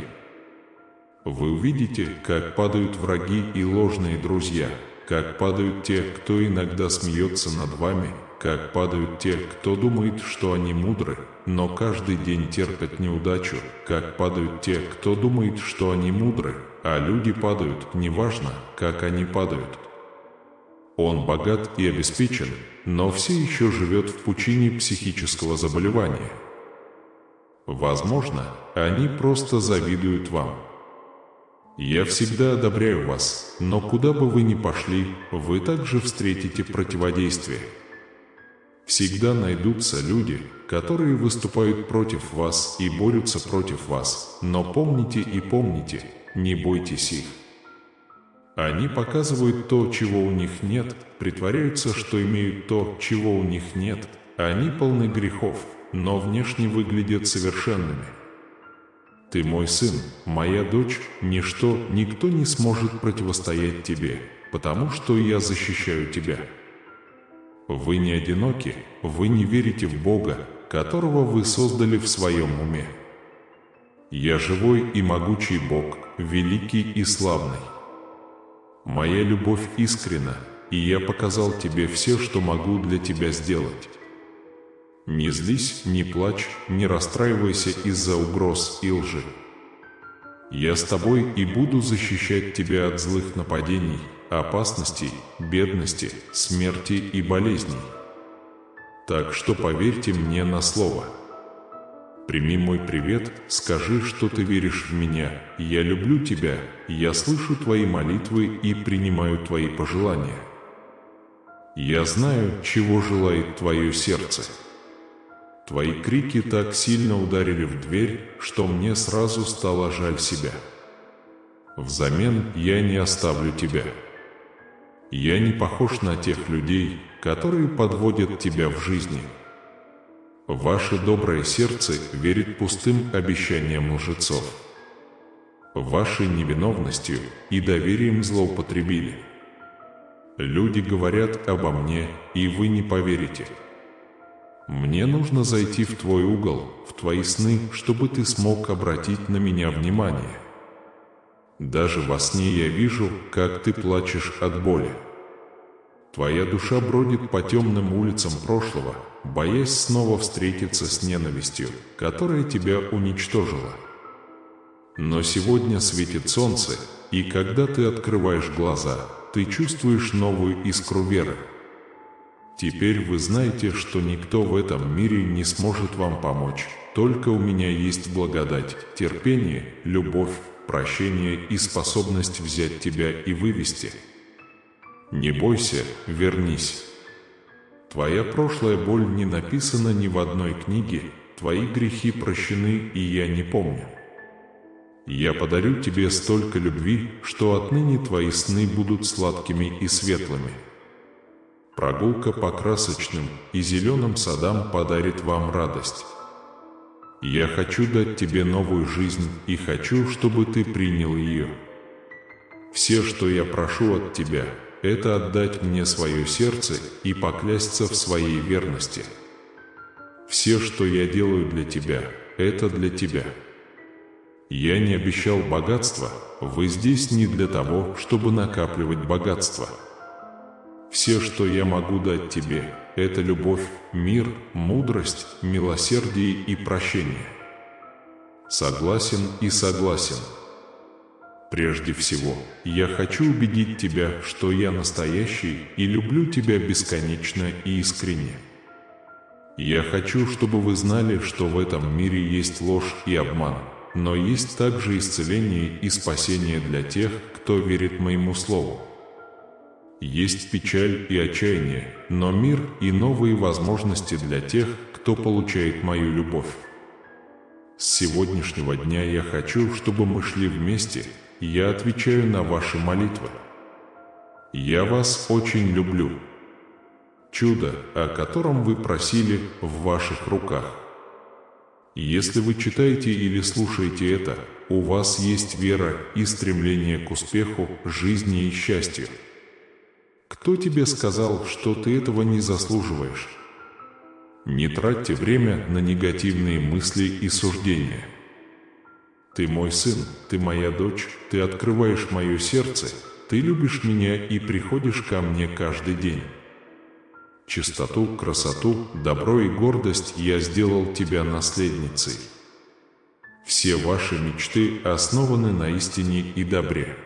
Вы увидите, как падают враги и ложные друзья, как падают те, кто иногда смеется над вами, как падают те, кто думает, что они мудры, но каждый день терпят неудачу, как падают те, кто думает, что они мудры, а люди падают, неважно, как они падают. Он богат и обеспечен, но все еще живет в пучине психического заболевания. Возможно, они просто завидуют вам. Я всегда одобряю вас, но куда бы вы ни пошли, вы также встретите противодействие. Всегда найдутся люди, которые выступают против вас и борются против вас, но помните и помните, не бойтесь их. Они показывают то, чего у них нет, притворяются, что имеют то, чего у них нет. Они полны грехов, но внешне выглядят совершенными. Ты мой сын, моя дочь, ничто, никто не сможет противостоять тебе, потому что я защищаю тебя. Вы не одиноки, вы не верите в Бога, которого вы создали в своем уме. Я живой и могучий Бог, великий и славный. Моя любовь искренна, и я показал тебе все, что могу для тебя сделать. Не злись, не плачь, не расстраивайся из-за угроз и лжи. Я с тобой и буду защищать тебя от злых нападений, опасностей, бедности, смерти и болезней. Так что поверьте мне на слово. Прими мой привет, скажи, что ты веришь в меня, я люблю тебя, я слышу твои молитвы и принимаю твои пожелания. Я знаю, чего желает твое сердце. Твои крики так сильно ударили в дверь, что мне сразу стало жаль себя. Взамен я не оставлю тебя. Я не похож на тех людей, которые подводят тебя в жизни. Ваше доброе сердце верит пустым обещаниям лжецов. Вашей невиновностью и доверием злоупотребили. Люди говорят обо мне, и вы не поверите. Мне нужно зайти в твой угол, в твои сны, чтобы ты смог обратить на меня внимание. Даже во сне я вижу, как ты плачешь от боли. Твоя душа бродит по темным улицам прошлого, боясь снова встретиться с ненавистью, которая тебя уничтожила. Но сегодня светит солнце, и когда ты открываешь глаза, ты чувствуешь новую искру веры. Теперь вы знаете, что никто в этом мире не сможет вам помочь, только у меня есть благодать, терпение, любовь, прощение и способность взять тебя и вывести. Не бойся, вернись. Твоя прошлая боль не написана ни в одной книге, твои грехи прощены, и я не помню. Я подарю тебе столько любви, что отныне твои сны будут сладкими и светлыми. Прогулка по красочным и зеленым садам подарит вам радость. Я хочу дать тебе новую жизнь и хочу, чтобы ты принял ее. Все, что я прошу от тебя, это отдать мне свое сердце и поклясться в своей верности. Все, что я делаю для тебя, это для тебя. Я не обещал богатства, вы здесь не для того, чтобы накапливать богатство. Все, что я могу дать тебе, это любовь, мир, мудрость, милосердие и прощение. Согласен и согласен. Прежде всего, я хочу убедить тебя, что я настоящий и люблю тебя бесконечно и искренне. Я хочу, чтобы вы знали, что в этом мире есть ложь и обман, но есть также исцеление и спасение для тех, кто верит моему слову. Есть печаль и отчаяние, но мир и новые возможности для тех, кто получает мою любовь. С сегодняшнего дня я хочу, чтобы мы шли вместе, и я отвечаю на ваши молитвы. Я вас очень люблю. Чудо, о котором вы просили, в ваших руках. Если вы читаете или слушаете это, у вас есть вера и стремление к успеху, жизни и счастью. Кто тебе сказал, что ты этого не заслуживаешь? Не тратьте время на негативные мысли и суждения. Ты мой сын, ты моя дочь, ты открываешь мое сердце, ты любишь меня и приходишь ко мне каждый день. Чистоту, красоту, добро и гордость я сделал тебя наследницей. Все ваши мечты основаны на истине и добре.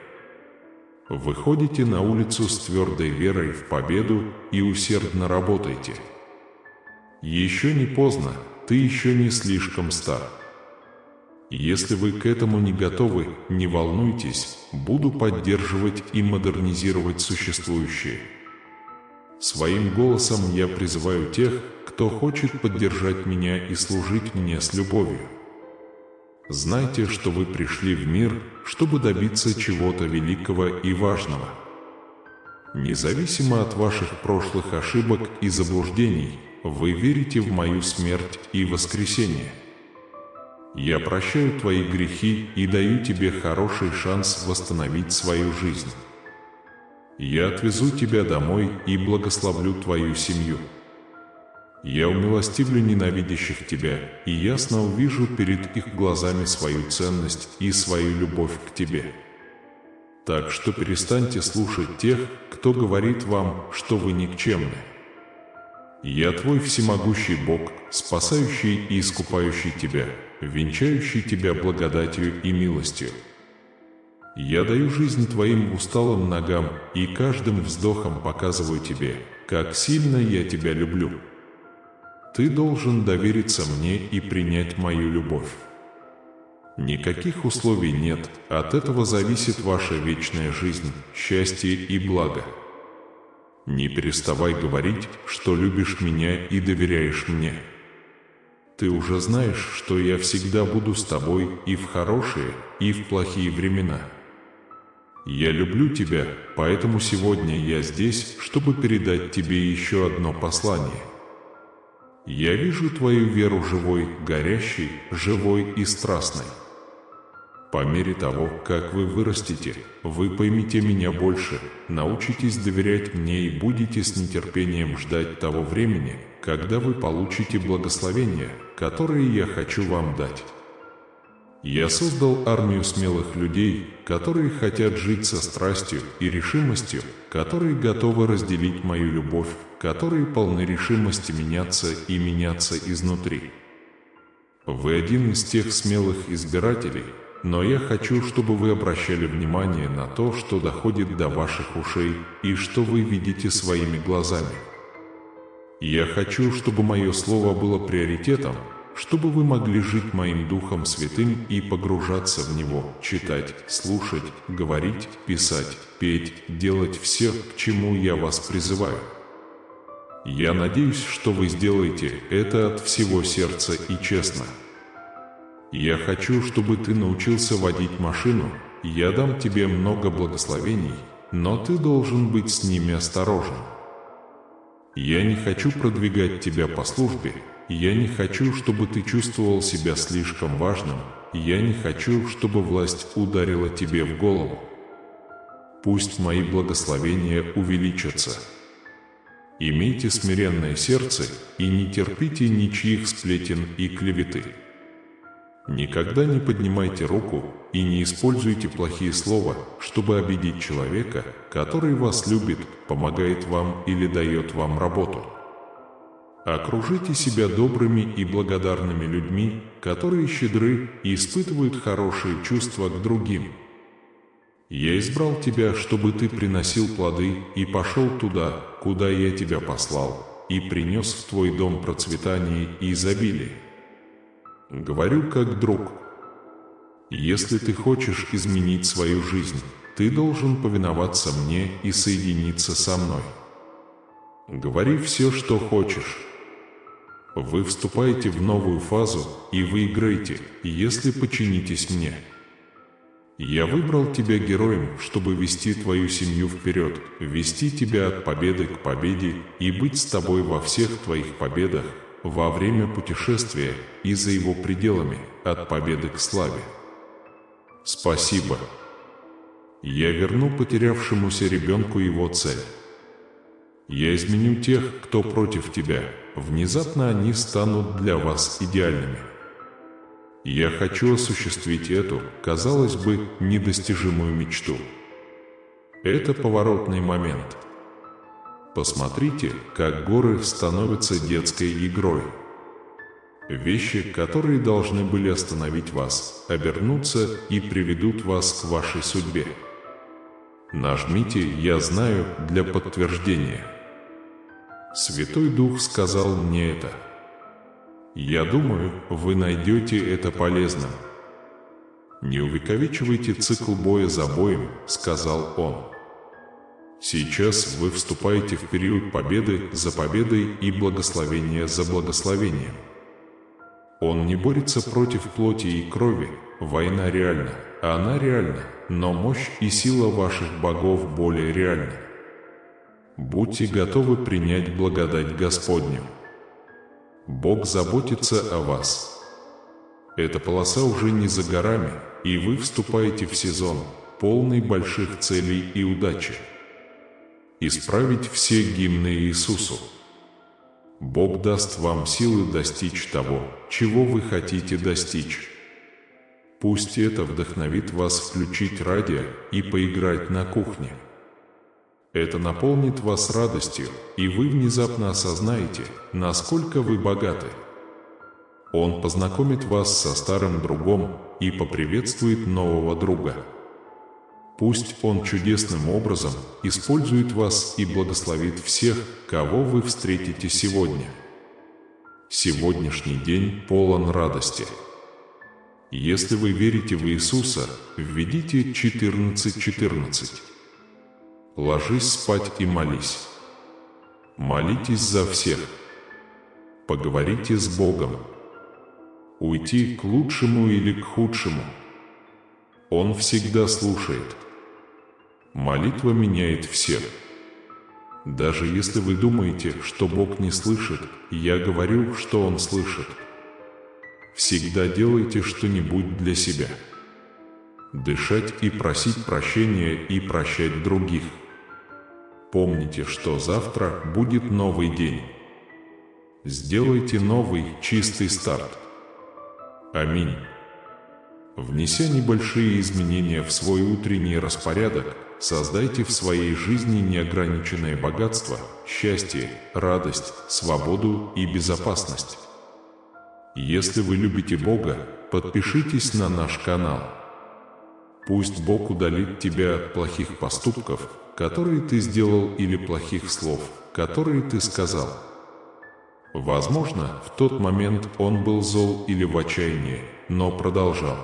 Выходите на улицу с твердой верой в победу и усердно работайте. Еще не поздно, ты еще не слишком стар. Если вы к этому не готовы, не волнуйтесь, буду поддерживать и модернизировать существующее. Своим голосом я призываю тех, кто хочет поддержать меня и служить мне с любовью. Знайте, что вы пришли в мир, чтобы добиться чего-то великого и важного. Независимо от ваших прошлых ошибок и заблуждений, вы верите в мою смерть и воскресение. Я прощаю твои грехи и даю тебе хороший шанс восстановить свою жизнь. Я отвезу тебя домой и благословлю твою семью. Я умилостивлю ненавидящих тебя и ясно увижу перед их глазами свою ценность и свою любовь к тебе. Так что перестаньте слушать тех, кто говорит вам, что вы никчемны. Я твой всемогущий Бог, спасающий и искупающий тебя, венчающий тебя благодатью и милостью. Я даю жизнь твоим усталым ногам и каждым вздохом показываю тебе, как сильно я тебя люблю. Ты должен довериться мне и принять мою любовь. Никаких условий нет, от этого зависит ваша вечная жизнь, счастье и благо. Не переставай говорить, что любишь меня и доверяешь мне. Ты уже знаешь, что я всегда буду с тобой и в хорошие, и в плохие времена. Я люблю тебя, поэтому сегодня я здесь, чтобы передать тебе еще одно послание. Я вижу твою веру живой, горящей, живой и страстной. По мере того, как вы вырастете, вы поймете меня больше, научитесь доверять мне и будете с нетерпением ждать того времени, когда вы получите благословения, которые я хочу вам дать. Я создал армию смелых людей, которые хотят жить со страстью и решимостью, которые готовы разделить мою любовь, которые полны решимости меняться и меняться изнутри. Вы один из тех смелых избирателей, но я хочу, чтобы вы обращали внимание на то, что доходит до ваших ушей и что вы видите своими глазами. Я хочу, чтобы мое слово было приоритетом, чтобы вы могли жить моим Духом Святым и погружаться в него, читать, слушать, говорить, писать, петь, делать все, к чему я вас призываю. Я надеюсь, что вы сделаете это от всего сердца и честно. Я хочу, чтобы ты научился водить машину, я дам тебе много благословений, но ты должен быть с ними осторожен. Я не хочу продвигать тебя по службе, я не хочу, чтобы ты чувствовал себя слишком важным, я не хочу, чтобы власть ударила тебе в голову. Пусть мои благословения увеличатся. Имейте смиренное сердце и не терпите ничьих сплетен и клеветы. Никогда не поднимайте руку и не используйте плохие слова, чтобы обидеть человека, который вас любит, помогает вам или дает вам работу. Окружите себя добрыми и благодарными людьми, которые щедры и испытывают хорошие чувства к другим. Я избрал тебя, чтобы ты приносил плоды и пошел туда, куда я тебя послал, и принес в твой дом процветание и изобилие. Говорю как друг. Если ты хочешь изменить свою жизнь, ты должен повиноваться мне и соединиться со мной. Говори все, что хочешь. Вы вступаете в новую фазу и выиграете, если подчинитесь мне. Я выбрал тебя героем, чтобы вести твою семью вперед, вести тебя от победы к победе и быть с тобой во всех твоих победах, во время путешествия и за его пределами, от победы к славе. Спасибо. Я верну потерявшемуся ребенку его цель. Я изменю тех, кто против тебя, внезапно они станут для вас идеальными. Я хочу осуществить эту, казалось бы, недостижимую мечту. Это поворотный момент. Посмотрите, как горы становятся детской игрой. Вещи, которые должны были остановить вас, обернутся и приведут вас к вашей судьбе. Нажмите «Я знаю» для подтверждения. Святой Дух сказал мне это. Я думаю, вы найдете это полезным. Не увековечивайте цикл боя за боем, сказал он. Сейчас вы вступаете в период победы за победой и благословения за благословением. Он не борется против плоти и крови, война реальна, она реальна, но мощь и сила ваших богов более реальны. Будьте готовы принять благодать Господню. Бог заботится о вас. Эта полоса уже не за горами, и вы вступаете в сезон, полный больших целей и удачи. Исправить все гимны Иисусу. Бог даст вам силы достичь того, чего вы хотите достичь. Пусть это вдохновит вас включить радио и поиграть на кухне. Это наполнит вас радостью, и вы внезапно осознаете, насколько вы богаты. Он познакомит вас со старым другом и поприветствует нового друга. Пусть Он чудесным образом использует вас и благословит всех, кого вы встретите сегодня. Сегодняшний день полон радости. Если вы верите в Иисуса, введите 14:14. Ложись спать и молись. Молитесь за всех. Поговорите с Богом. Уйти к лучшему или к худшему. Он всегда слушает. Молитва меняет всех. Даже если вы думаете, что Бог не слышит, я говорю, что Он слышит. Всегда делайте что-нибудь для себя. Дышать и просить прощения и прощать других. Помните, что завтра будет новый день. Сделайте новый, чистый старт. Аминь. Внеся небольшие изменения в свой утренний распорядок, создайте в своей жизни неограниченное богатство, счастье, радость, свободу и безопасность. Если вы любите Бога, подпишитесь на наш канал. Пусть Бог удалит тебя от плохих поступков, которые ты сделал, или плохих слов, которые ты сказал. Возможно, в тот момент он был зол или в отчаянии, но продолжал.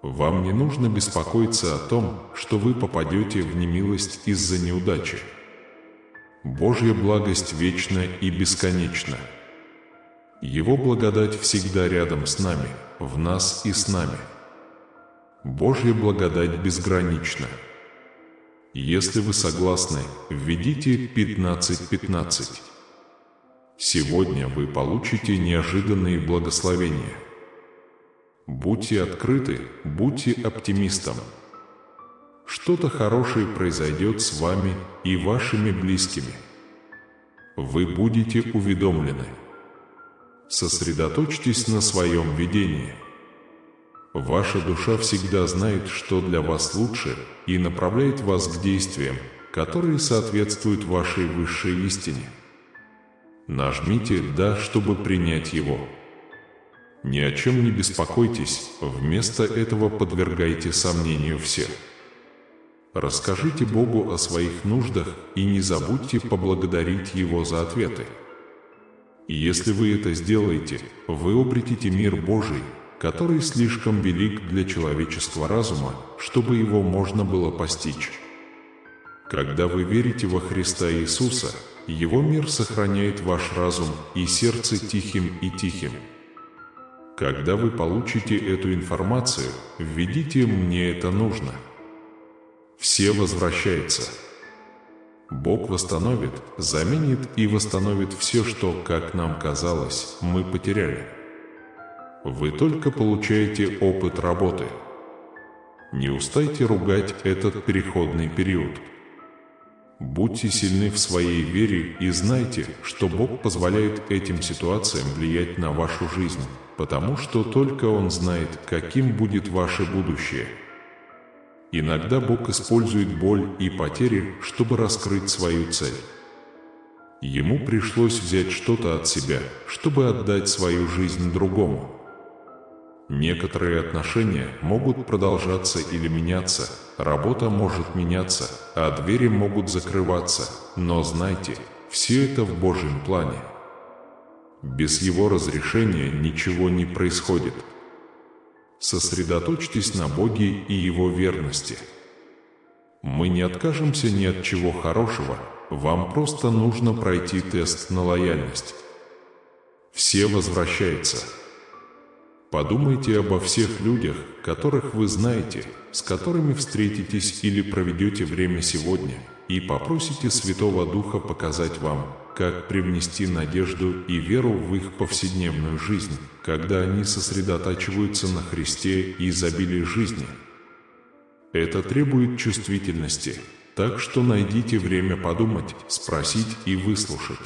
Вам не нужно беспокоиться о том, что вы попадете в немилость из-за неудачи. Божья благость вечна и бесконечна. Его благодать всегда рядом с нами, в нас и с нами. Божья благодать безгранична. Если вы согласны, введите 15:15. Сегодня вы получите неожиданные благословения. Будьте открыты, будьте оптимистом. Что-то хорошее произойдет с вами и вашими близкими. Вы будете уведомлены. Сосредоточьтесь на своем видении. Ваша душа всегда знает, что для вас лучше, и направляет вас к действиям, которые соответствуют вашей высшей истине. Нажмите «Да», чтобы принять его. Ни о чем не беспокойтесь, вместо этого подвергайте сомнению всех. Расскажите Богу о своих нуждах и не забудьте поблагодарить Его за ответы. И если вы это сделаете, вы обретете мир Божий, который слишком велик для человеческого разума, чтобы его можно было постичь. Когда вы верите во Христа Иисуса, Его мир сохраняет ваш разум и сердце тихим и тихим. Когда вы получите эту информацию, введите «Мне это нужно». Все возвращается. Бог восстановит, заменит и восстановит все, что, как нам казалось, мы потеряли. Вы только получаете опыт работы. Не устайте ругать этот переходный период. Будьте сильны в своей вере и знайте, что Бог позволяет этим ситуациям влиять на вашу жизнь, потому что только Он знает, каким будет ваше будущее. Иногда Бог использует боль и потери, чтобы раскрыть свою цель. Ему пришлось взять что-то от себя, чтобы отдать свою жизнь другому. Некоторые отношения могут продолжаться или меняться, работа может меняться, а двери могут закрываться, но знайте, все это в Божьем плане. Без Его разрешения ничего не происходит. Сосредоточьтесь на Боге и Его верности. Мы не откажемся ни от чего хорошего, вам просто нужно пройти тест на лояльность. Все возвращаются. Подумайте обо всех людях, которых вы знаете, с которыми встретитесь или проведете время сегодня, и попросите Святого Духа показать вам, как привнести надежду и веру в их повседневную жизнь, когда они сосредотачиваются на Христе и изобилии жизни. Это требует чувствительности, так что найдите время подумать, спросить и выслушать.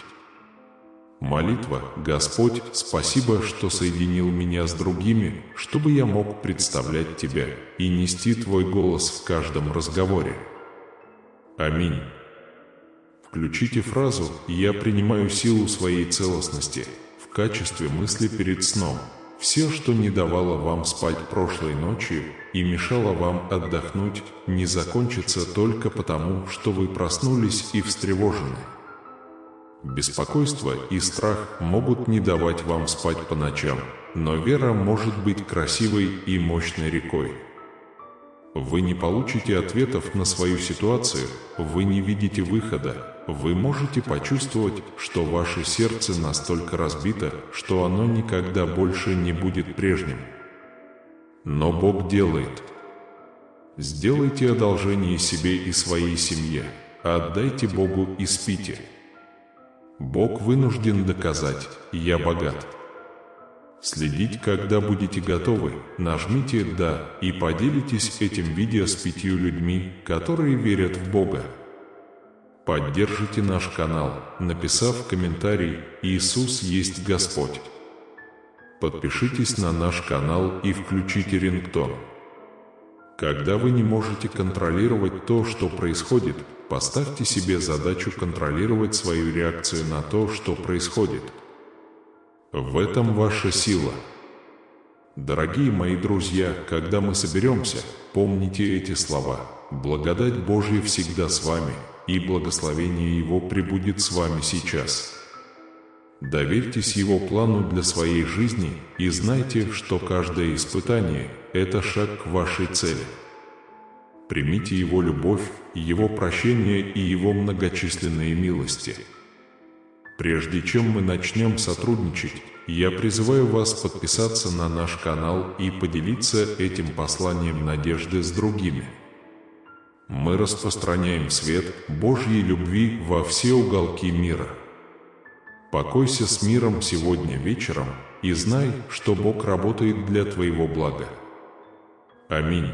Молитва: «Господь, спасибо, что соединил меня с другими, чтобы я мог представлять Тебя и нести Твой голос в каждом разговоре». Аминь. Включите фразу «Я принимаю силу своей целостности» в качестве мысли перед сном. Все, что не давало вам спать прошлой ночью и мешало вам отдохнуть, не закончится только потому, что вы проснулись и встревожены. Беспокойство и страх могут не давать вам спать по ночам, но вера может быть красивой и мощной рекой. Вы не получите ответов на свою ситуацию, вы не видите выхода, вы можете почувствовать, что ваше сердце настолько разбито, что оно никогда больше не будет прежним. Но Бог делает. Сделайте одолжение себе и своей семье, отдайте Богу и спите. Бог вынужден доказать: «Я богат». Следить, когда будете готовы, нажмите «Да» и поделитесь этим видео с 5 людьми, которые верят в Бога. Поддержите наш канал, написав комментарий «Иисус есть Господь». Подпишитесь на наш канал и включите рингтон. Когда вы не можете контролировать то, что происходит, поставьте себе задачу контролировать свою реакцию на то, что происходит. В этом ваша сила. Дорогие мои друзья, когда мы соберемся, помните эти слова: «Благодать Божья всегда с вами, и благословение Его пребудет с вами сейчас». Доверьтесь Его плану для своей жизни и знайте, что каждое испытание – это шаг к вашей цели. Примите Его любовь, Его прощение и Его многочисленные милости. Прежде чем мы начнем сотрудничать, я призываю вас подписаться на наш канал и поделиться этим посланием надежды с другими. Мы распространяем свет Божьей любви во все уголки мира. Покойся с миром сегодня вечером и знай, что Бог работает для твоего блага. Аминь.